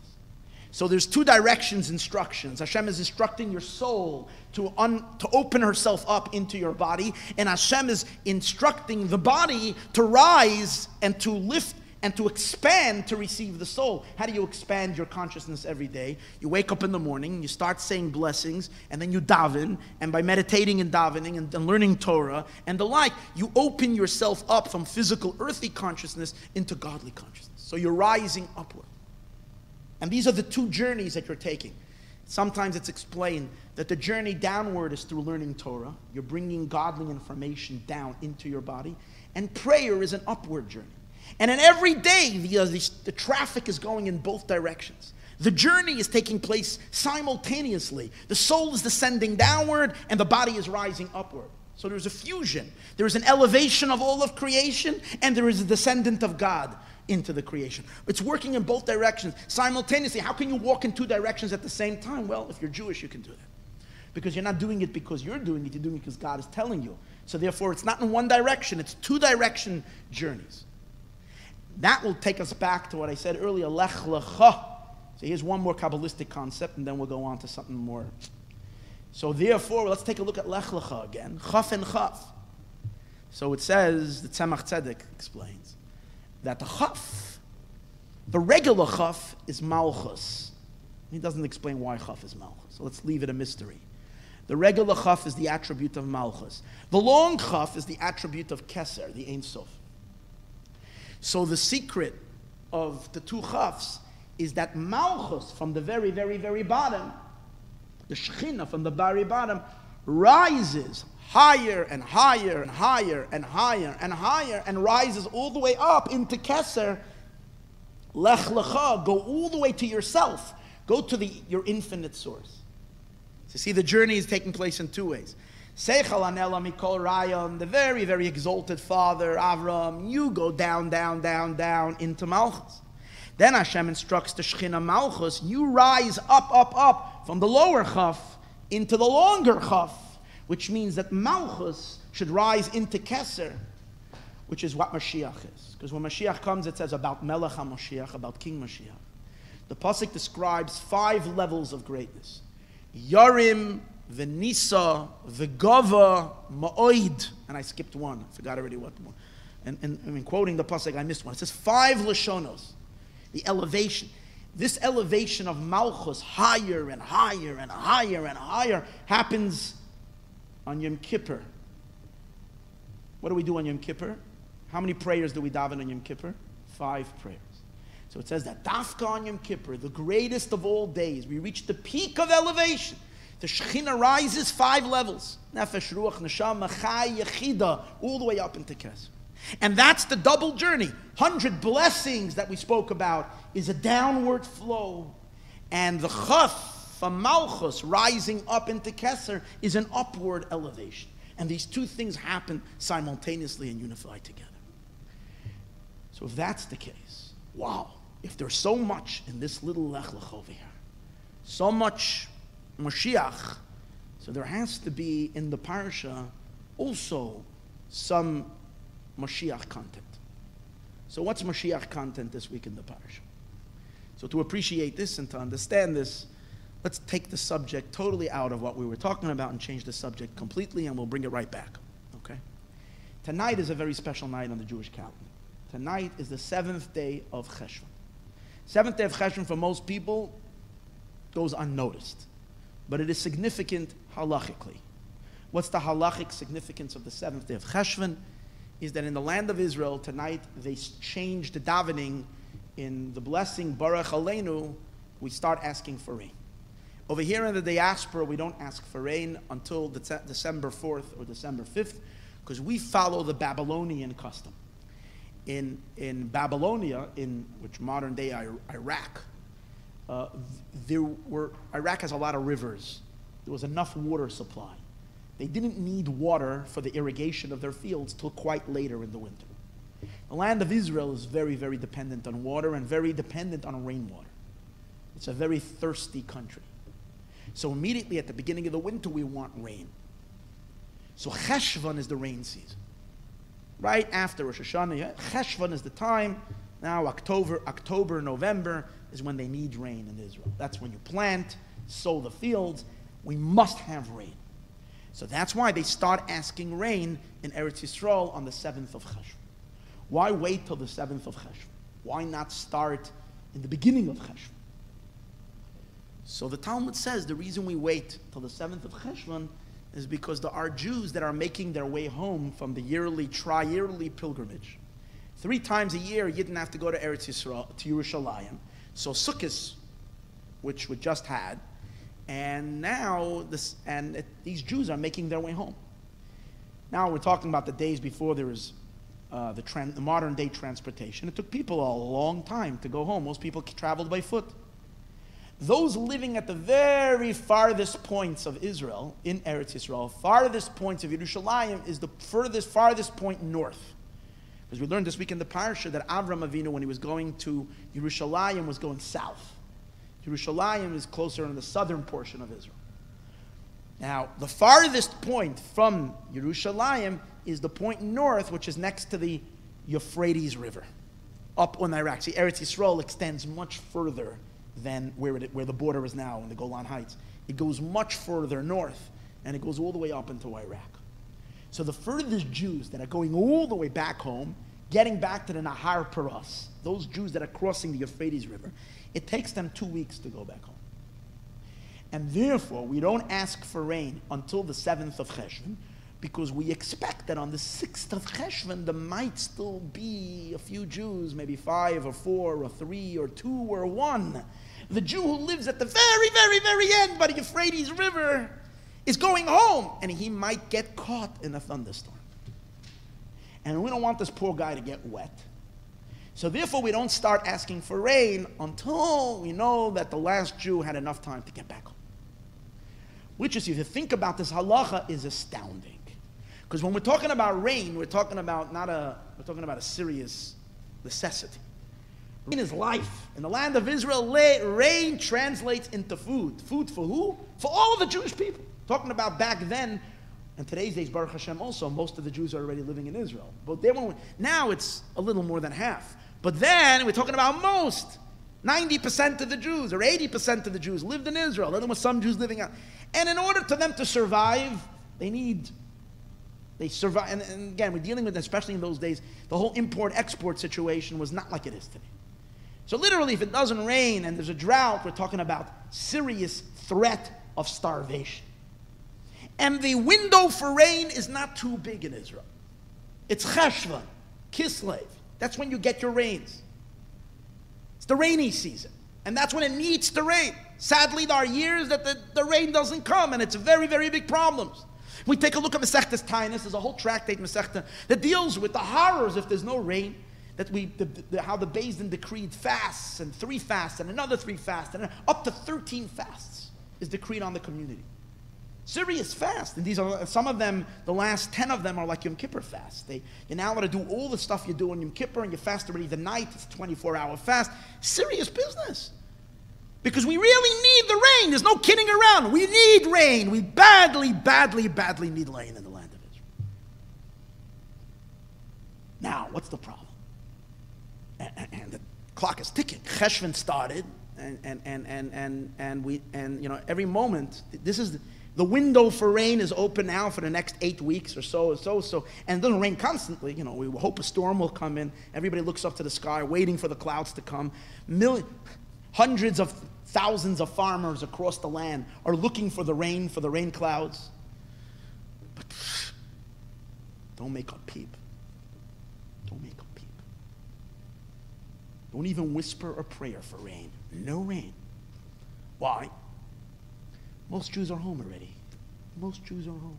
So there's two directions instructions. Hashem is instructing your soul to open herself up into your body, and Hashem is instructing the body to rise and to lift and to expand to receive the soul. How do you expand your consciousness every day? You wake up in the morning, you start saying blessings, and then you daven, and by meditating and davening and learning Torah and the like, you open yourself up from physical earthly consciousness into godly consciousness. So you're rising upward. And these are the two journeys that you're taking. Sometimes it's explained that the journey downward is through learning Torah. You're bringing godly information down into your body. And prayer is an upward journey. And in every day, the traffic is going in both directions. The journey is taking place simultaneously. The soul is descending downward, and the body is rising upward. So there's a fusion. There is an elevation of all of creation, and there is a descendant of God into the creation. It's working in both directions simultaneously. How can you walk in two directions at the same time? Well, if you're Jewish, you can do that. Because you're not doing it because you're doing it because God is telling you. So therefore, it's not in one direction. It's two-direction journeys. That will take us back to what I said earlier, Lech, Lecha. So here's one more Kabbalistic concept, and then we'll go on to something more. So therefore, let's take a look at Lech, Lecha again. Chaf and Chaf. So it says, the Tzemach Tzedek explains, that the Chaf, the regular Chaf, is Malchus. He doesn't explain why Chaf is Malchus, so let's leave it a mystery. The regular Chaf is the attribute of Malchus. The long Chaf is the attribute of Keser, the Ein Sof. So the secret of the two Chafs is that Malchus, from the very, very, very bottom, the Shekhinah from the very bottom, rises higher and higher and higher and higher and higher and rises all the way up into Keser. Lech Lecha, go all the way to yourself. Go to your infinite source. So see, the journey is taking place in two ways. Seichel Anela Mikol Rayon, the very, very exalted father, Avram, you go down, down, down, down into Malchus. Then Hashem instructs the Shekhinah Malchus, you rise up, up, up from the lower Chaf into the longer Chaf, which means that Malchus should rise into Keser, which is what Mashiach is. Because when Mashiach comes, it says about Melech HaMashiach, about King Mashiach. The Pasuk describes 5 levels of greatness. Yarim, Venisa, Vegava, Ma'oid. And I skipped one. I forgot already what one. And in quoting the Pasuk, I missed one. It says 5 Lashonos. The elevation. This elevation of Malchus higher and higher and higher and higher happens on Yom Kippur. What do we do on Yom Kippur? How many prayers do we daven on Yom Kippur? 5 prayers. So it says that Dafka on Yom Kippur, the greatest of all days, we reach the peak of elevation. The Shekhinah rises 5 levels. Nefesh, Ruach, Neshama, Chai, Yechida, all the way up into Keser. And that's the double journey. 100 blessings that we spoke about is a downward flow. And the Chaf from Malchus rising up into Keser is an upward elevation. And these two things happen simultaneously and unified together. So if that's the case, wow. If there's so much in this little Lech Lech over here, so much Mashiach, so there has to be in the parasha also some Mashiach content. So what's Mashiach content this week in the parasha? So to appreciate this and to understand this, let's take the subject totally out of what we were talking about and change the subject completely, and we'll bring it right back. Okay? Tonight is a very special night on the Jewish calendar. Tonight is the 7th day of Cheshvan. 7th day of Cheshvan for most people goes unnoticed, but it is significant halachically. What's the halachic significance of the 7th day of Cheshvan? Is that in the land of Israel tonight they changed the davening in the blessing Baruch Aleinu. We start asking for rain. Over here in the diaspora, we don't ask for rain until December 4th or December 5th, because we follow the Babylonian custom. In Babylonia, which modern day Iraq, Iraq has a lot of rivers. There was enough water supply. They didn't need water for the irrigation of their fields till quite later in the winter. The land of Israel is very, very dependent on water and very dependent on rainwater. It's a very thirsty country. So immediately at the beginning of the winter, we want rain. So Cheshvan is the rain season. Right after Rosh Hashanah, Cheshvan is the time. Now October, November is when they need rain in Israel. That's when you plant, sow the fields. We must have rain. So that's why they start asking rain in Eretz Yisrael on the 7th of Cheshvan. Why wait till the 7th of Cheshvan? Why not start in the beginning of Cheshvan? So the Talmud says the reason we wait till the 7th of Cheshvan is because there are Jews that are making their way home from the tri-yearly pilgrimage. 3 times a year, you didn't have to go to Eretz Yisrael, to Yerushalayim. So Sukkot, which we just had, and now these Jews are making their way home. Now we're talking about the days before there was the modern day transportation. It took people a long time to go home. Most people traveled by foot. Those living at the very farthest points of Israel, in Eretz Yisrael, farthest points of Yerushalayim is the farthest point north. Because we learned this week in the Parsha that Avram Avinu, when he was going to Yerushalayim, was going south. Yerushalayim is closer in the southern portion of Israel. Now, the farthest point from Yerushalayim is the point north, which is next to the Euphrates River, up on Iraq. See, Eretz Yisrael extends much further than where the border is now in the Golan Heights. It goes much further north, and it goes all the way up into Iraq. So the furthest Jews that are going all the way back home, getting back to the Nahar Paras, those Jews that are crossing the Euphrates River, it takes them 2 weeks to go back home. And therefore, we don't ask for rain until the 7th of Cheshvan, because we expect that on the 6th of Cheshvan, there might still be a few Jews, maybe 5 or 4 or 3 or 2 or 1. The Jew who lives at the very, very, very end by the Euphrates River is going home, and he might get caught in a thunderstorm. And we don't want this poor guy to get wet. So therefore, we don't start asking for rain until we know that the last Jew had enough time to get back home. Which is, if you think about this halacha, is astounding. Because when we're talking about rain, we're talking about a serious necessity. Rain is life. In the land of Israel, rain translates into food. Food for who? For all of the Jewish people. Talking about back then, and today's days, Baruch Hashem also, most of the Jews are already living in Israel. But now it's a little more than half. But then, we're talking about most. 90% of the Jews, or 80% of the Jews lived in Israel. Then there were some Jews living out. And in order for them to survive, they survive. And again, we're dealing with, especially in those days, the whole import-export situation was not like it is today. So literally, if it doesn't rain and there's a drought, we're talking about serious threat of starvation. And the window for rain is not too big in Israel. It's Cheshvan, Kislev. That's when you get your rains. It's the rainy season. And that's when it needs to rain. Sadly, there are years that the rain doesn't come, and it's very, very big problems. We take a look at Masechtas Tainus. There's a whole tractate, Masechta, that deals with the horrors if there's no rain. How the Beis Din decreed fasts, and 3 fasts, and another 3 fasts, and up to 13 fasts is decreed on the community. Serious fast. And these are, some of them, the last 10 of them are like Yom Kippur fast. You're now allowed to do all the stuff you do on Yom Kippur, and you fast already the night. It's a 24-hour fast. Serious business. Because we really need the rain. There's no kidding around. We need rain. We badly, badly, badly need rain in the land of Israel. Now, what's the problem? And the clock is ticking. Cheshvan started, and every moment, this is the window for rain is open now for the next 8 weeks or so, and it doesn't rain constantly. We hope a storm will come in. Everybody looks up to the sky, waiting for the clouds to come. Hundreds of thousands of farmers across the land are looking for the rain clouds. But don't make a peep. Don't make a peep. Don't even whisper a prayer for rain. No rain. Why? Most Jews are home already. Most Jews are home.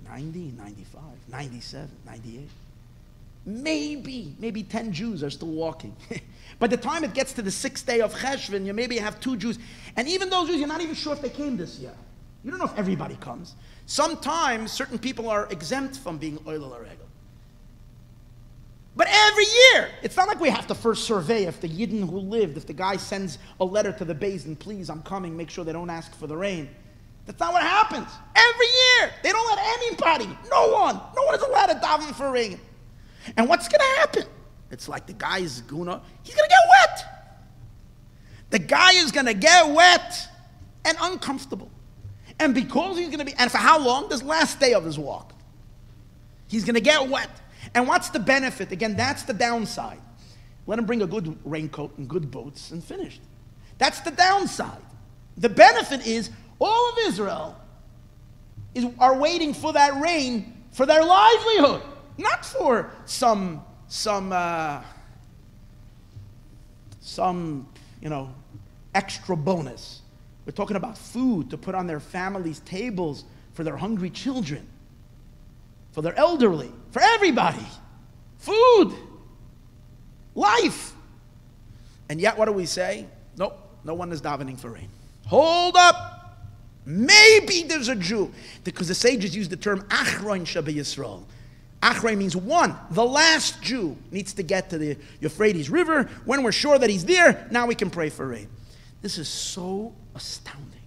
90, 95, 97, 98. Maybe 10 Jews are still walking. By the time it gets to the 6th day of Cheshvan, you maybe have 2 Jews. And even those Jews, you're not even sure if they came this year. You don't know if everybody comes. Sometimes certain people are exempt from being Oil Regel. But every year, it's not like we have to first survey if the Yidden who lived, if the guy sends a letter to the Beis and please, I'm coming, make sure they don't ask for the rain. That's not what happens. Every year, they don't let anybody, no one is allowed to daven for rain. And what's going to happen? It's like the guy is guna, he's going to get wet. The guy is going to get wet and uncomfortable. And because he's going to be, and for how long? This last day of his walk. He's going to get wet. And what's the benefit? Again, that's the downside. Let him bring a good raincoat and good boots and finished. That's the downside. The benefit is all of Israel are waiting for that rain for their livelihood, not for some extra bonus. We're talking about food to put on their families' tables for their hungry children, for their elderly, for everybody. Food, life. And yet what do we say? Nope, no one is davening for rain. Hold up. Maybe there's a Jew. Because the sages use the term Achron Shabbat Yisroel. Achron means one. The last Jew needs to get to the Euphrates River. When we're sure that he's there, now we can pray for rain. This is so astounding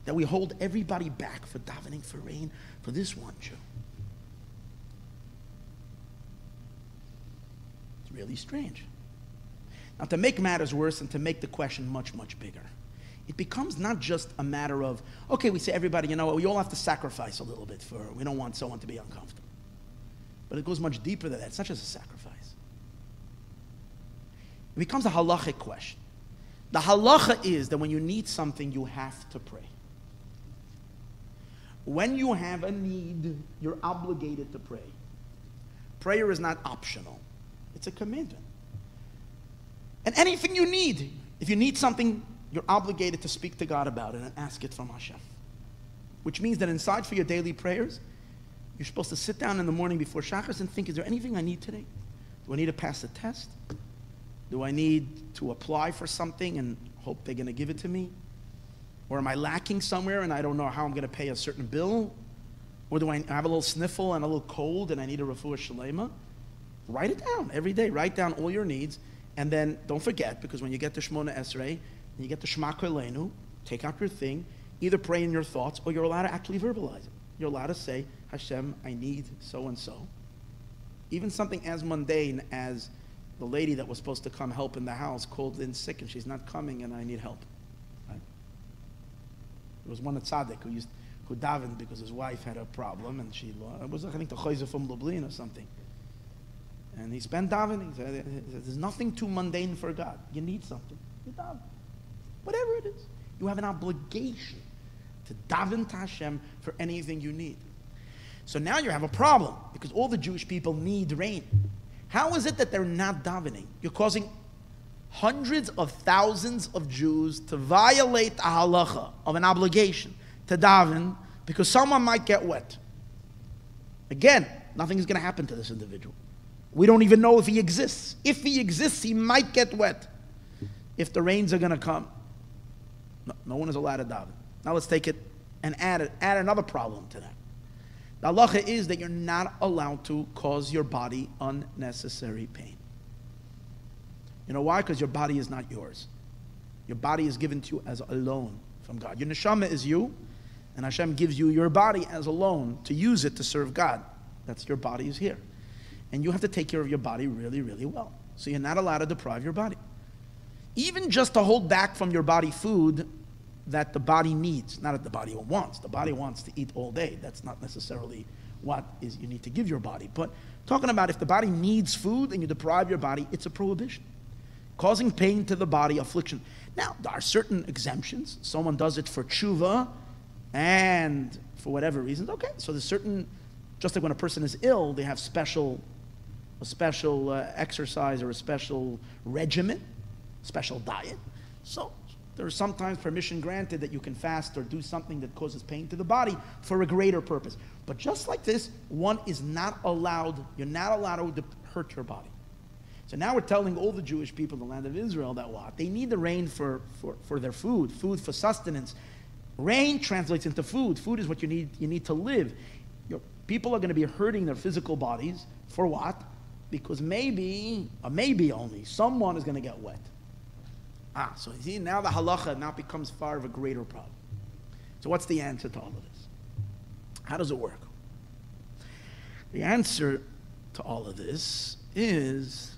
that we hold everybody back for davening for rain for this one Jew. It's really strange. Now, to make matters worse and to make the question much, much bigger, it becomes not just a matter of, okay, we say everybody, you know what, we all have to sacrifice a little bit we don't want someone to be uncomfortable. But it goes much deeper than that. It's not just a sacrifice. It becomes a halachic question. The halacha is that when you need something, you have to pray. When you have a need, you're obligated to pray. Prayer is not optional. It's a commandment. And anything you need, if you need something, you're obligated to speak to God about it and ask it from Hashem. Which means that inside for your daily prayers, you're supposed to sit down in the morning before Shachris and think, is there anything I need today? Do I need to pass a test? Do I need to apply for something and hope they're going to give it to me? Or am I lacking somewhere and I don't know how I'm going to pay a certain bill? Or do I have a little sniffle and a little cold and I need a refuah shalema? Write it down every day. Write down all your needs. And then don't forget, because when you get to Shmona Esrei, and you get to Shema Koleinu, take out your thing, either pray in your thoughts or you're allowed to actually verbalize it. You're allowed to say, Hashem, I need so-and-so. Even something as mundane as the lady that was supposed to come help in the house called in sick and she's not coming and I need help. Right? There was one tzaddik who davened because his wife had a problem and it was, I think, the Chayzer from Lublin or something. And he spent davening. He said, there's nothing too mundane for God. You need something. You daven. Whatever it is. You have an obligation to daven to Hashem for anything you need. So now you have a problem because all the Jewish people need rain. How is it that they're not davening? You're causing hundreds of thousands of Jews to violate a halacha of an obligation to daven because someone might get wet. Again, nothing is going to happen to this individual. We don't even know if he exists. If he exists, he might get wet. If the rains are going to come. No one is allowed to daven. Now let's take it and add another problem to that. The halacha is that you're not allowed to cause your body unnecessary pain. You know why? Because your body is not yours. Your body is given to you as a loan from God. Your neshama is you, and Hashem gives you your body as a loan to use it to serve God. That's your body is here. And you have to take care of your body really, really well. So you're not allowed to deprive your body. Even just to hold back from your body food that the body needs, not that the body wants. The body wants to eat all day. That's not necessarily what is you need to give your body. But talking about if the body needs food and you deprive your body, it's a prohibition. Causing pain to the body, affliction. Now, there are certain exemptions. Someone does it for tshuva and for whatever reasons. Okay, so there's certain, just like when a person is ill, they have a special exercise or a special regimen, special diet. So There is sometimes permission granted that you can fast or do something that causes pain to the body for a greater purpose. But just like this, one is not allowed, you're not allowed to hurt your body. So now we're telling all the Jewish people in the land of Israel that what? They need the rain for their food for sustenance. Rain translates into food. Food is what you need to live. People are going to be hurting their physical bodies for what? Because maybe only, someone is going to get wet. So you see, now the halacha now becomes far of a greater problem. So what's the answer to all of this? How does it work? The answer to all of this is,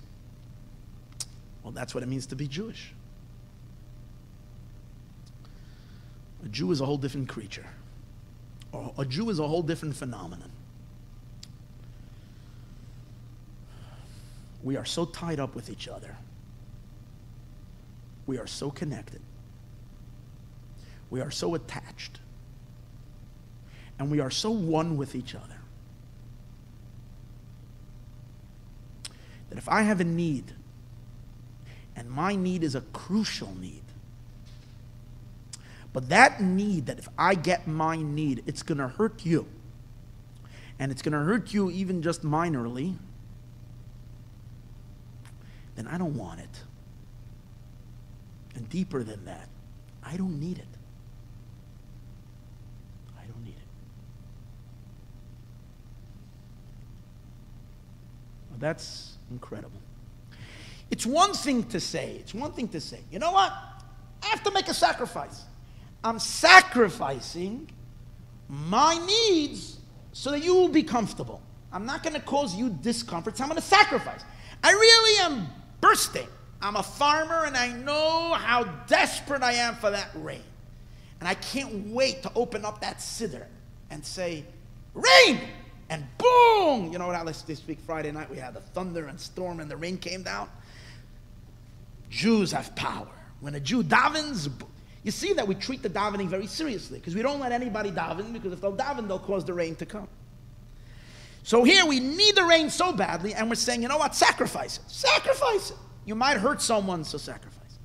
well, that's what it means to be Jewish. A Jew is a whole different creature. Or a Jew is a whole different phenomenon. We are so tied up with each other. We are so connected. We are so attached. And we are so one with each other that if I have a need, and my need is a crucial need, but that need, that if I get my need, it's going to hurt you, and it's going to hurt you even just minorly, then I don't want it. And deeper than that, I don't need it. I don't need it. Well, that's incredible. It's one thing to say, you know what? I have to make a sacrifice. I'm sacrificing my needs so that you will be comfortable. I'm not going to cause you discomfort, so I'm going to sacrifice. I really am bursting. I'm a farmer and I know how desperate I am for that rain. And I can't wait to open up that siddur and say, rain! And boom! You know what, this week, Friday night, we had the thunder and storm and the rain came down. Jews have power. When a Jew davens, you see that we treat the davening very seriously because we don't let anybody daven, because if they'll daven, they'll cause the rain to come. So here we need the rain so badly, and we're saying, you know what, sacrifice it. Sacrifice it. You might hurt someone, so sacrifice.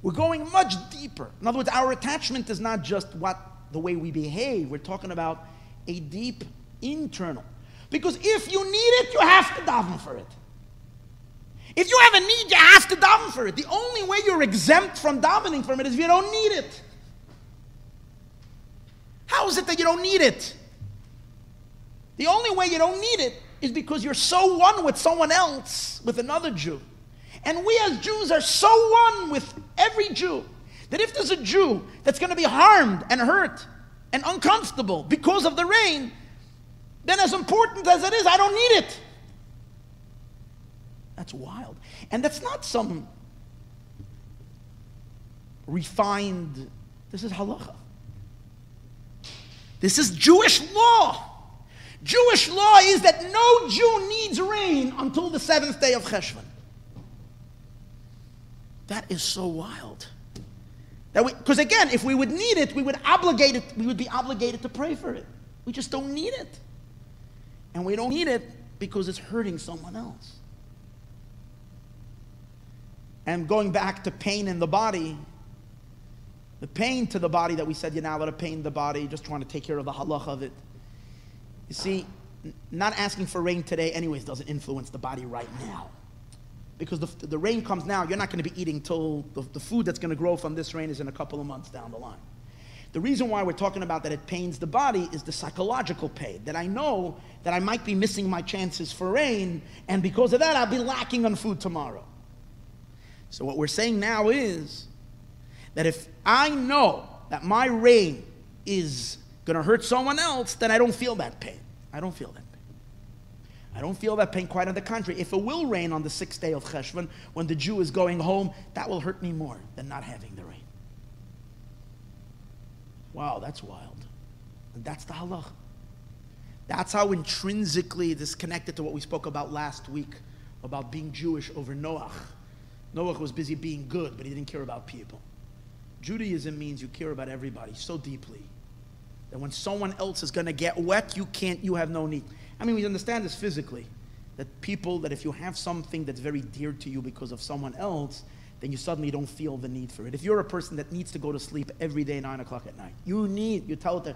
We're going much deeper. In other words, our attachment is not just the way we behave. We're talking about a deep internal. Because if you need it, you have to daven for it. If you have a need, you have to daven for it. The only way you're exempt from davening from it is if you don't need it. How is it that you don't need it? The only way you don't need it is because you're so one with someone else, with another Jew. And we as Jews are so one with every Jew that if there's a Jew that's going to be harmed and hurt and uncomfortable because of the rain, then as important as it is, I don't need it. That's wild. And that's not some refined, this is halacha. This is Jewish law. Jewish law is that no Jew needs rain until the 7th day of Cheshvan. That is so wild. Because again, if we would need it, we would be obligated to pray for it. We just don't need it. And we don't need it because it's hurting someone else. And going back to pain in the body, the pain to the body that we said you're not allowed to pain the body, just trying to take care of the halach of it. You see, not asking for rain today anyways doesn't influence the body right now. Because the rain comes now, you're not going to be eating till the food that's going to grow from this rain is in a couple of months down the line. The reason why we're talking about that it pains the body is the psychological pain, that I know that I might be missing my chances for rain, and because of that I'll be lacking on food tomorrow. So what we're saying now is that if I know that my rain is going to hurt someone else, then I don't feel that pain. I don't feel that pain. I don't feel that pain, quite on the contrary. If it will rain on the 6th day of Cheshvan, when the Jew is going home, that will hurt me more than not having the rain. Wow, that's wild. And that's the halach. That's how intrinsically it is connected to what we spoke about last week, about being Jewish over Noach. Noach was busy being good, but he didn't care about people. Judaism means you care about everybody so deeply that when someone else is going to get wet, you have no need. I mean, we understand this physically, that if you have something that's very dear to you because of someone else, then you suddenly don't feel the need for it. If you're a person that needs to go to sleep every day 9 o'clock at night, you tell it that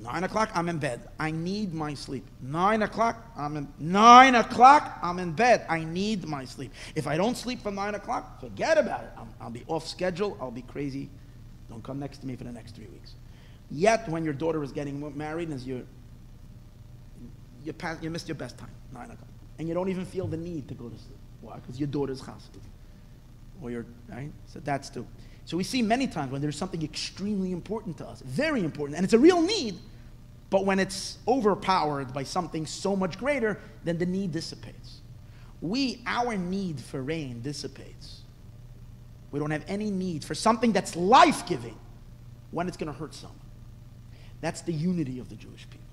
9 o'clock, I'm in bed. I need my sleep. 9 o'clock, I'm in bed. I need my sleep. If I don't sleep from 9 o'clock, forget about it. I'll be off schedule. I'll be crazy. Don't come next to me for the next 3 weeks. Yet, when your daughter is getting married, as you missed your best time, 9 o'clock. And you don't even feel the need to go to sleep. Why? Because your daughter's Chassidic. Right? So that's too. So we see many times when there's something extremely important to us, very important, and it's a real need, but when it's overpowered by something so much greater, then the need dissipates. Our need for rain dissipates. We don't have any need for something that's life-giving when it's going to hurt someone. That's the unity of the Jewish people.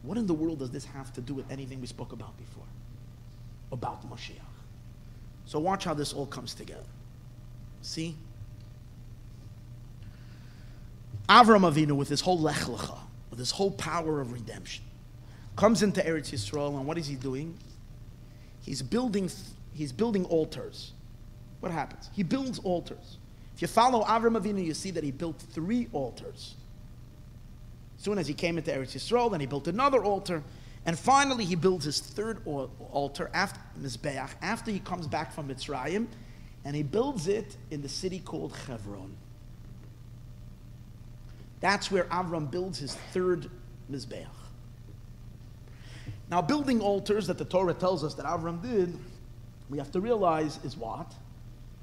What in the world does this have to do with anything we spoke about before? About Moshiach. So watch how this all comes together. See? Avram Avinu, with his whole Lecha, with his whole power of redemption, comes into Eretz Yisrael, and what is he doing? He's building altars. What happens? He builds altars. If you follow Avram Avinu, you see that he built 3 altars. As soon as he came into Eretz Yisrael, then he built another altar, and finally he builds his 3rd altar after Mizbeach, after he comes back from Mitzrayim, and he builds it in the city called Hebron. That's where Avram builds his 3rd Mizbeach. Now, building altars that the Torah tells us that Avram did, we have to realize is what?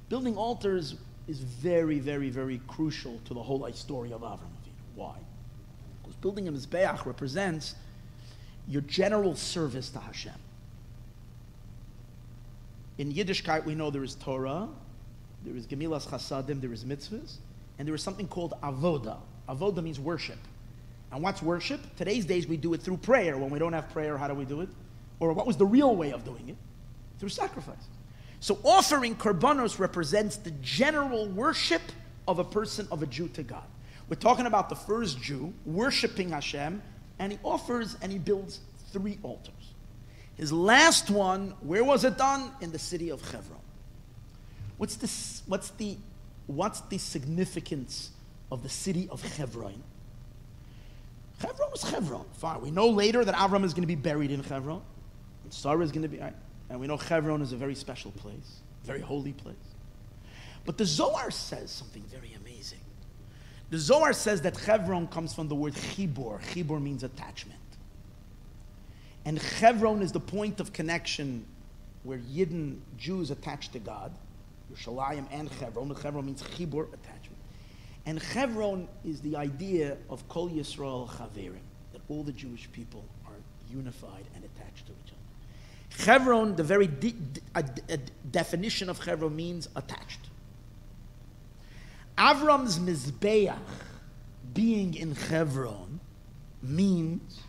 Building altars is very, very, very crucial to the whole life story of Avram Avinu. Why? Because building a Mizbeach represents your general service to Hashem. In Yiddishkeit, we know there is Torah, there is Gemilas Chasadim, there is mitzvahs, and there is something called avoda. Avoda means worship. And what's worship? Today's days we do it through prayer. When we don't have prayer, how do we do it? Or what was the real way of doing it? Through sacrifice. So offering korbanos represents the general worship of a person, of a Jew to God. We're talking about the first Jew worshiping Hashem, and he offers and he builds 3 altars. His last one, where was it done? In the city of Hebron. What's the significance of the city of Hebron? Hebron was Hebron. Fine. We know later that Avram is going to be buried in Hebron. And Sarah is going to be... And we know Hebron is a very special place. Very holy place. But the Zohar says something very amazing. The Zohar says that Hebron comes from the word chibor. Chibor means attachment. And Hebron is the point of connection where Yidden Jews attach to God. Yerushalayim and Hebron. Hebron means chibor, attachment. And Hebron is the idea of Kol Yisrael Chaverim, that all the Jewish people are unified and attached to each other. Hebron, the very definition of Hebron means attached. Avram's Mizbeach being in Hebron means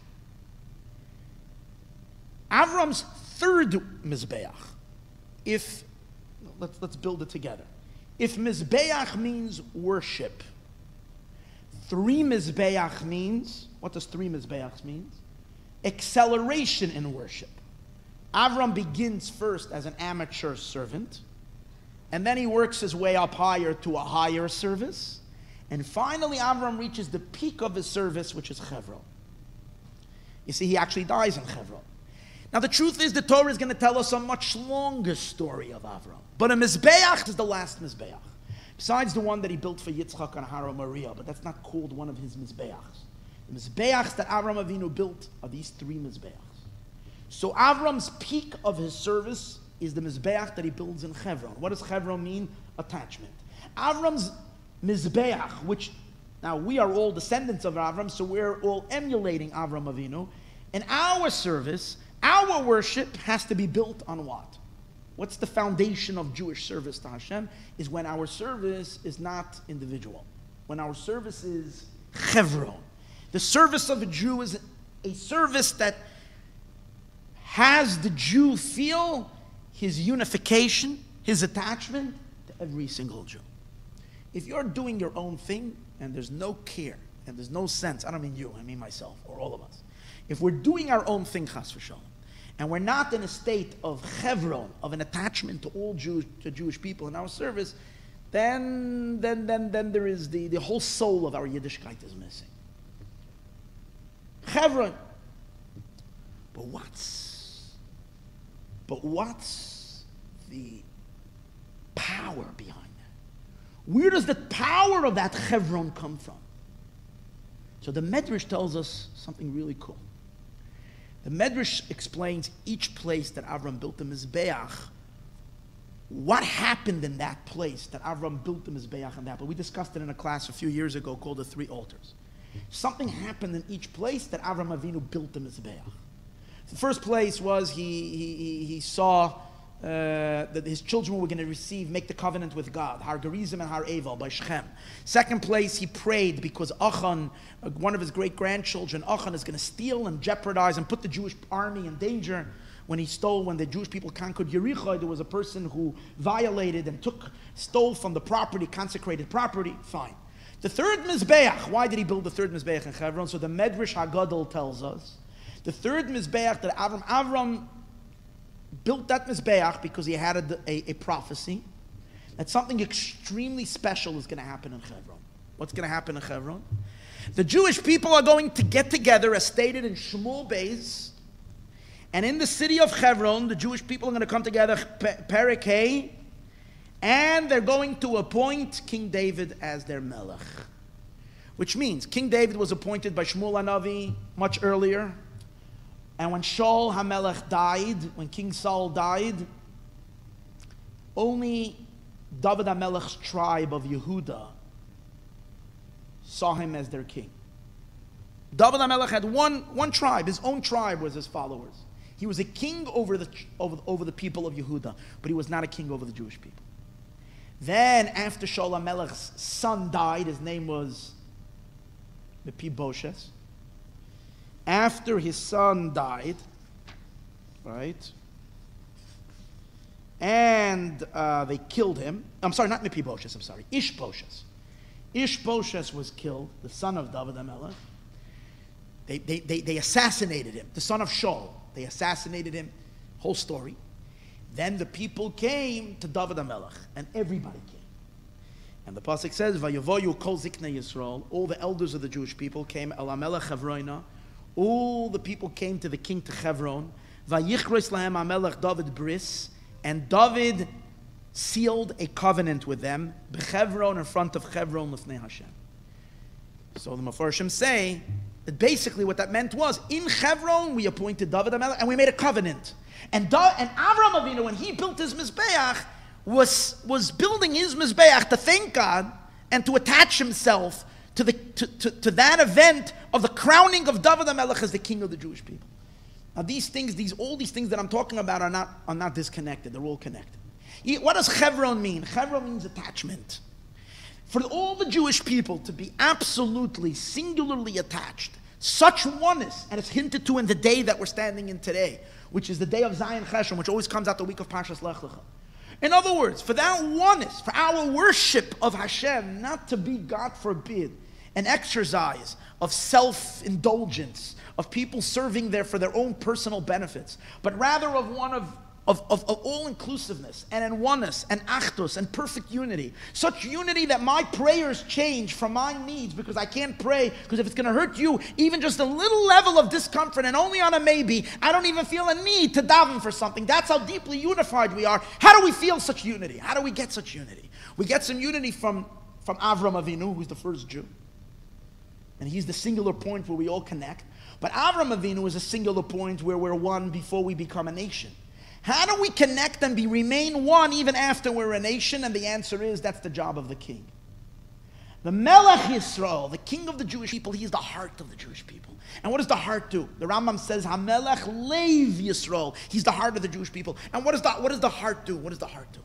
Avram's 3rd Mizbeach. Let's build it together. If Mizbeach means worship, 3 Mizbeach means, what does 3 Mizbeachs mean? Acceleration in worship. Avram begins first as an amateur servant, and then he works his way up higher to a higher service, and finally Avram reaches the peak of his service, which is Hebron. You see, he actually dies in Hebron. Now the truth is, the Torah is going to tell us a much longer story of Avram. But a Mizbeach is the last Mizbeach. Besides the one that he built for Yitzchak and Hara Maria, but that's not called one of his Mizbeachs. The Mizbeachs that Avram Avinu built are these 3 Mizbeachs. So Avram's peak of his service is the Mizbeach that he builds in Hebron. What does Hebron mean? Attachment. Avram's Mizbeach, which, now we are all descendants of Avram, so we're all emulating Avram Avinu. And our service, our worship has to be built on what? What's the foundation of Jewish service to Hashem? Is when our service is not individual. When our service is Hebron. The service of a Jew is a service that has the Jew feel his unification, his attachment to every single Jew. If you're doing your own thing and there's no care and there's no sense, I don't mean you, I mean myself or all of us. If we're doing our own thing, chas v'shalom, and we're not in a state of chevron, of an attachment to all Jewish people in our service, then there is the whole soul of our Yiddishkeit is missing. Chevron. But what's the power behind that? Where does the power of that chevron come from? So the Medrash tells us something really cool. The Medrash explains each place that Avram built the Mizbeach, what happened in that place that Avram built the Mizbeach in that. But we discussed it in a class a few years ago called the Three Altars. Something happened in each place that Avram Avinu built the Mizbeach. The first place was he saw that his children were going to make the covenant with God, Har Gerizim and Har Eval by Shechem. Second place, he prayed because Achan, one of his great-grandchildren, Achan, is going to steal and jeopardize and put the Jewish army in danger. When the Jewish people conquered Yericho, there was a person who violated and stole from the property, consecrated property. Fine. The third Mizbeach, why did he build the third Mizbeach in Hebron? So the Medrash HaGadol tells us, the third Mizbeach that Avram built that Mizbeach because he had a prophecy that something extremely special is going to happen in Hebron. What's going to happen in Hebron? The Jewish people are going to get together, as stated in Shmuel Beis, and in the city of Hebron, the Jewish people are going to come together, Perek Hey, and they're going to appoint King David as their Melech. Which means King David was appointed by Shmuel HaNavi much earlier. And when Shaul HaMelech died, when King Saul died, only David HaMelech's tribe of Yehuda saw him as their king. David HaMelech had one tribe, his own tribe was his followers. He was a king over the people of Yehuda, but he was not a king over the Jewish people. Then, after Shaul HaMelech's son died, his name was Mephibosheth. After his son died, right, and they killed him. I'm sorry, not Mephibosheth, I'm sorry, Ishbosheth. Ishbosheth was killed, the son of David HaMelech. They assassinated him, the son of Shaul. They assassinated him, whole story. Then the people came to David HaMelech, and everybody came. And the pasuk says, "Vayavoyu kol ziknei Yisroel." All the elders of the Jewish people came. El HaMelech Chevroina. All the people came to the king to Hebron. Vayichros lahem HaMelech David bris, and David sealed a covenant with them. B'Chevron, in front of Hebron, l'fnei Hashem. So the Mefarshim say that basically what that meant was, in Hebron we appointed David HaMelech and we made a covenant. And Avram Avinu, when he built his Mizbeach, was building his Mizbeach to thank God and to attach himself to that event of the crowning of David HaMelech as the king of the Jewish people. Now all these things that I'm talking about are not disconnected. They're all connected. What does Hebron mean? Hebron means attachment. For all the Jewish people to be absolutely, singularly attached, such oneness, and it's hinted to in the day that we're standing in today, which is the day of Zion Cheshvan, which always comes out the week of Parshas Lech Lecha. In other words, for that oneness, for our worship of Hashem, not to be, God forbid, an exercise of self-indulgence, of people serving there for their own personal benefits, but rather of one of all-inclusiveness and in oneness and achdus and perfect unity. Such unity that my prayers change from my needs because I can't pray, because if it's going to hurt you, even just a little level of discomfort and only on a maybe, I don't even feel a need to daven for something. That's how deeply unified we are. How do we feel such unity? How do we get such unity? We get some unity from Avram Avinu, who's the first Jew. And he's the singular point where we all connect. But Avram Avinu is a singular point where we're one before we become a nation. How do we connect and remain one even after we're a nation? And the answer is, that's the job of the king. The Melech Yisroel, the king of the Jewish people, he is the heart of the Jewish people. And what does the heart do? The Rambam says, HaMelech Lev Yisroel. He's the heart of the Jewish people. And what does the heart do? What does the heart do?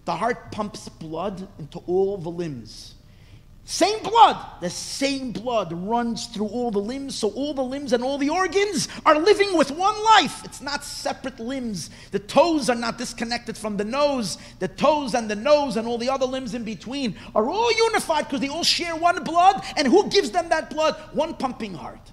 The heart pumps blood into all the limbs. Same blood. The same blood runs through all the limbs, so all the limbs and all the organs are living with one life. It's not separate limbs. The toes are not disconnected from the nose. The toes and the nose and all the other limbs in between are all unified because they all share one blood. And who gives them that blood? One pumping heart.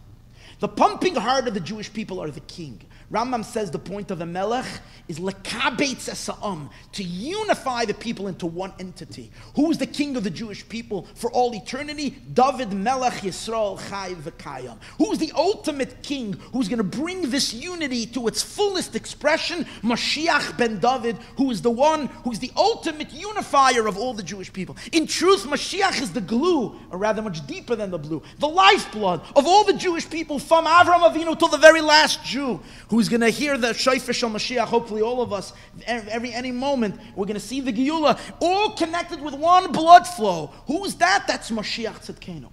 The pumping heart of the Jewish people are the king. Rambam says the point of a melech is lekabetz esa'am, to unify the people into one entity. Who is the king of the Jewish people for all eternity? David melech Yisroel chai v'kayam. Who is the ultimate king who's going to bring this unity to its fullest expression? Mashiach ben David, who is the one who's the ultimate unifier of all the Jewish people. In truth, Mashiach is the glue, or rather much deeper than the glue, the lifeblood of all the Jewish people from Avraham Avinu till the very last Jew, who's going to hear the shofar shel Mashiach, hopefully all of us, any moment, we're going to see the Geula, all connected with one blood flow. Who's that? That's Mashiach Tzidkenu.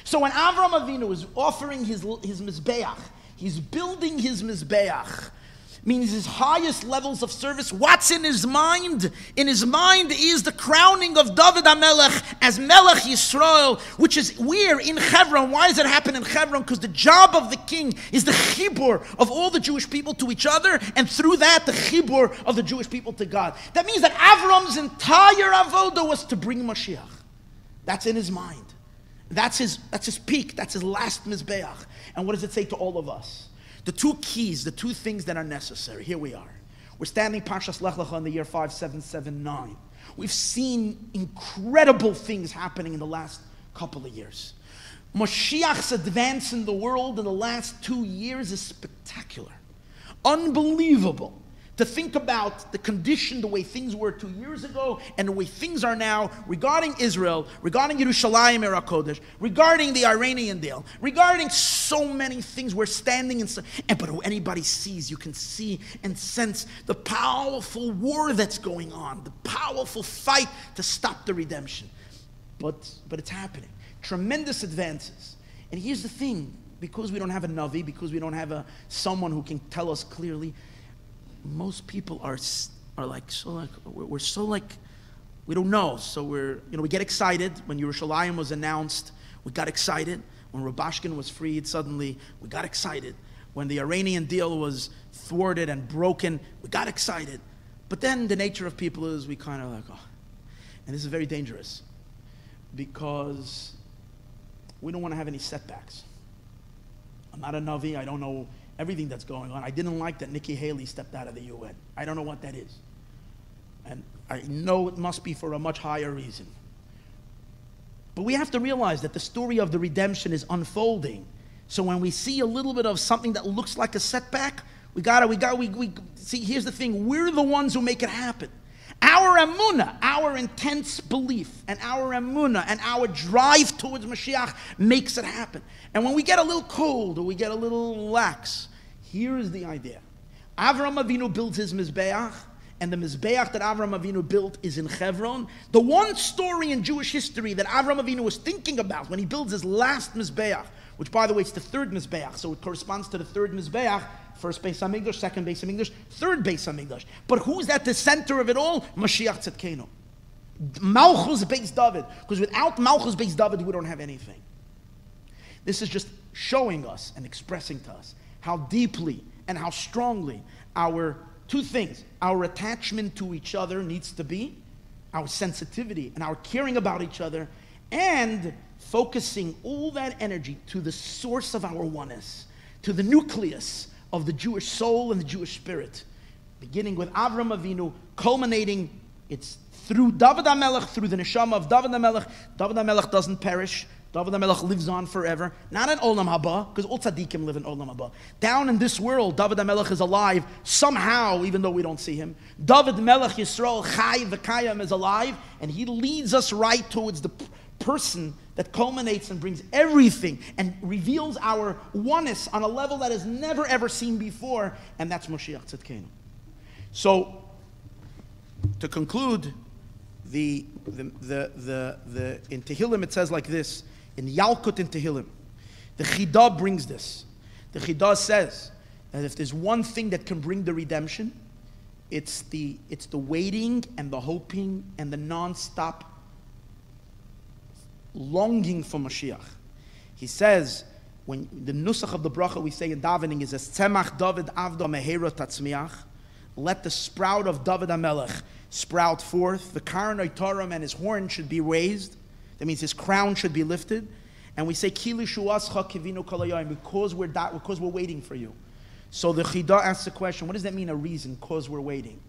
So when Avraham Avinu is offering his Mizbeach, he's building his Mizbeach, means his highest levels of service. What's in his mind? In his mind is the crowning of David HaMelech as Melech Yisroel, which is where in Hebron. Why does it happen in Hebron? Because the job of the king is the chibur of all the Jewish people to each other, and through that the chibur of the Jewish people to God. That means that Avram's entire avodah was to bring Mashiach. That's in his mind. That's his peak. That's his last Mizbeach. And what does it say to all of us? The two keys, the two things that are necessary. Here we are. We're standing Parshas Lecha in the year 5779. We've seen incredible things happening in the last couple of years. Mashiach's advance in the world in the last 2 years is spectacular. Unbelievable. To think about the condition, the way things were 2 years ago, and the way things are now regarding Israel, regarding Yerushalayim Eir HaKodesh, regarding the Iranian deal, regarding so many things. We're standing in, but who anybody sees, you can see and sense the powerful war that's going on, the powerful fight to stop the redemption. But it's happening. Tremendous advances. And here's the thing, because we don't have a Navi, because we don't have someone who can tell us clearly, most people are like, we're so like, we don't know. So we get excited. When Yerushalayim was announced, we got excited. When Rabashkin was freed, suddenly we got excited. When the Iranian deal was thwarted and broken, we got excited. But then the nature of people is we kind of like, oh. And this is very dangerous because we don't want to have any setbacks. I'm not a Navi. I don't know everything that's going on. I didn't like that Nikki Haley stepped out of the UN. I don't know what that is. And I know it must be for a much higher reason. But we have to realize that the story of the redemption is unfolding. So when we see a little bit of something that looks like a setback, we see, here's the thing, we're the ones who make it happen. Our emunah, our intense belief, and our emunah, and our drive towards Mashiach makes it happen. And when we get a little cold, or we get a little lax, here is the idea. Avraham Avinu builds his Mizbeach, and the Mizbeach that Avraham Avinu built is in Hebron. The one story in Jewish history that Avraham Avinu was thinking about when he builds his last Mizbeach, which by the way, it's the third Mizbeach, so it corresponds to the third Mizbeach, first Beis HaMikdash, second Beis HaMikdash, third Beis HaMikdash. But who's at the center of it all? Mashiach Tzidkenu. Malchus Beis David. Because without Malchus Beis David, we don't have anything. This is just showing us and expressing to us how deeply and how strongly our two things, our attachment to each other needs to be, our sensitivity and our caring about each other, and focusing all that energy to the source of our oneness, to the nucleus of the Jewish soul and the Jewish spirit, beginning with Avraham Avinu, culminating, it's through David HaMelech, through the neshama of David HaMelech. David HaMelech doesn't perish. David HaMelech lives on forever. Not in Olam Haba, because all tzaddikim live in Olam Haba. Down in this world, David HaMelech is alive somehow, even though we don't see him. David Melech Yisroel Chai V'Kayam is alive, and he leads us right towards the person that culminates and brings everything and reveals our oneness on a level that is never ever seen before, and that's Mashiach Tzidkenu. So, to conclude, in Tehillim it says like this, in Yalkut in Tehillim, the Chidah brings this. The Chidah says that if there's one thing that can bring the redemption, it's the waiting and the hoping and the non-stop longing for Mashiach. He says, when the nusach of the bracha we say in davening is as tzemach David avdo mehera tatzmiach, let the sprout of David HaMelech sprout forth. The karanoi Torah and his horn should be raised. That means his crown should be lifted. And we say, Ki lishuascha kivinu kol hayom, because we're waiting for you. So the Chida asks the question, what does that mean, a reason? Because we're waiting.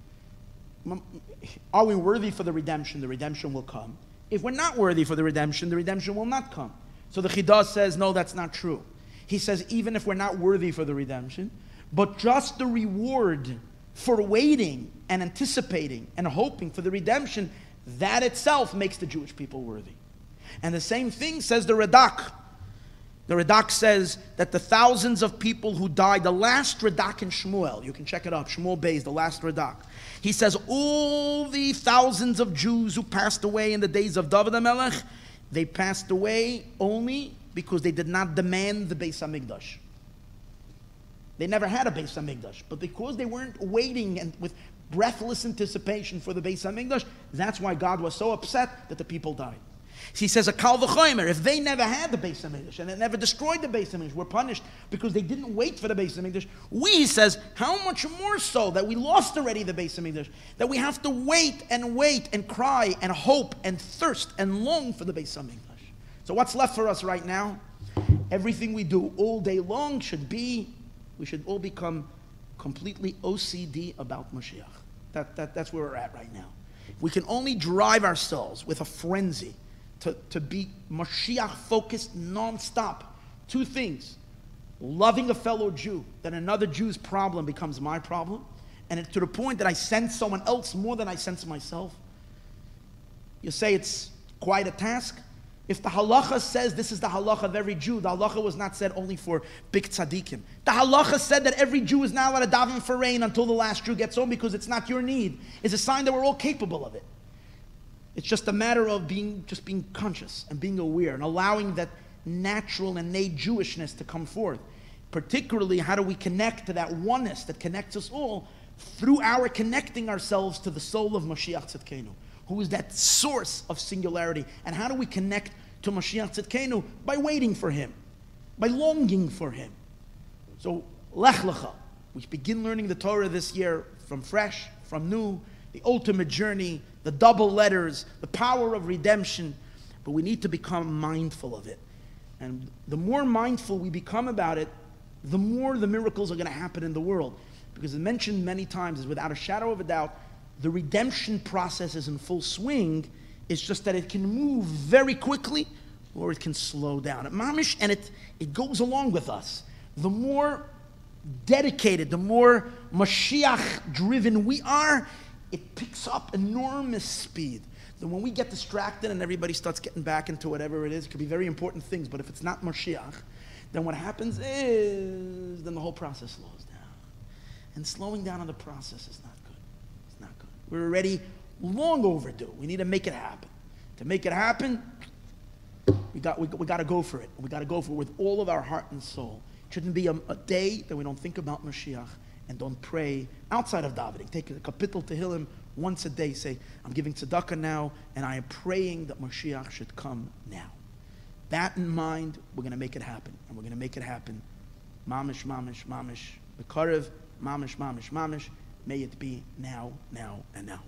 Are we worthy for the redemption? The redemption will come. If we're not worthy for the redemption will not come. So the Chida says, no, that's not true. He says, even if we're not worthy for the redemption, but just the reward for waiting and anticipating and hoping for the redemption, that itself makes the Jewish people worthy. And the same thing says the Radak. The Radak says that the thousands of people who died, the last Radak in Shmuel, you can check it up, Shmuel Beis, the last Radak. He says all the thousands of Jews who passed away in the days of David HaMelech, they passed away only because they did not demand the Beis HaMikdash. They never had a Beis HaMikdash, but because they weren't waiting and with breathless anticipation for the Beis HaMikdash, that's why God was so upset that the people died. He says, a kal v'chomer, if they never had the Beis HaMikdash and it never destroyed the Beis HaMikdash, were punished because they didn't wait for the Beis HaMikdash. He says, how much more so that we lost already the Beis HaMikdash, that we have to wait and cry and hope and thirst and long for the Beis HaMikdash. So what's left for us right now? Everything we do all day long should be, we should all become completely OCD about Mashiach. That's where we're at right now. We can only drive ourselves with a frenzy to be Mashiach focused non-stop. Two things: loving a fellow Jew, that another Jew's problem becomes my problem, and to the point that I sense someone else more than I sense myself. You say it's quite a task. If the halacha says this is the halacha of every Jew, the halacha was not said only for big tzaddikim. The halacha said that every Jew is not allowed to daven for rain until the last Jew gets home because it's not your need. It's a sign that we're all capable of it. It's just a matter of being conscious and being aware and allowing that natural innate Jewishness to come forth. Particularly, how do we connect to that oneness that connects us all through our connecting ourselves to the soul of Mashiach Tzidkenu, who is that source of singularity. And how do we connect to Mashiach Tzidkenu? By waiting for him, by longing for him. So, Lech Lecha, we begin learning the Torah this year from fresh, from new, the ultimate journey, the double letters, the power of redemption. But we need to become mindful of it. And the more mindful we become about it, the more the miracles are going to happen in the world. Because it's mentioned many times, is without a shadow of a doubt, the redemption process is in full swing. It's just that it can move very quickly or it can slow down. And it goes along with us. The more dedicated, the more Mashiach-driven we are, it picks up enormous speed. Then when we get distracted and everybody starts getting back into whatever it is, it could be very important things, but if it's not Mashiach, then what happens is, then the whole process slows down. And slowing down on the process is not good. It's not good. We're already long overdue. We need to make it happen. To make it happen, we got to go for it. We got to go for it with all of our heart and soul. It shouldn't be a day that we don't think about Mashiach and don't pray outside of davening. Take a kapitel Tehillim once a day. Say, I'm giving tzedakah now, and I am praying that Mashiach should come now. That in mind, we're going to make it happen. And we're going to make it happen. Mamish, mamish, mamish. B'karev, mamish, mamish, mamish. May it be now, now, and now.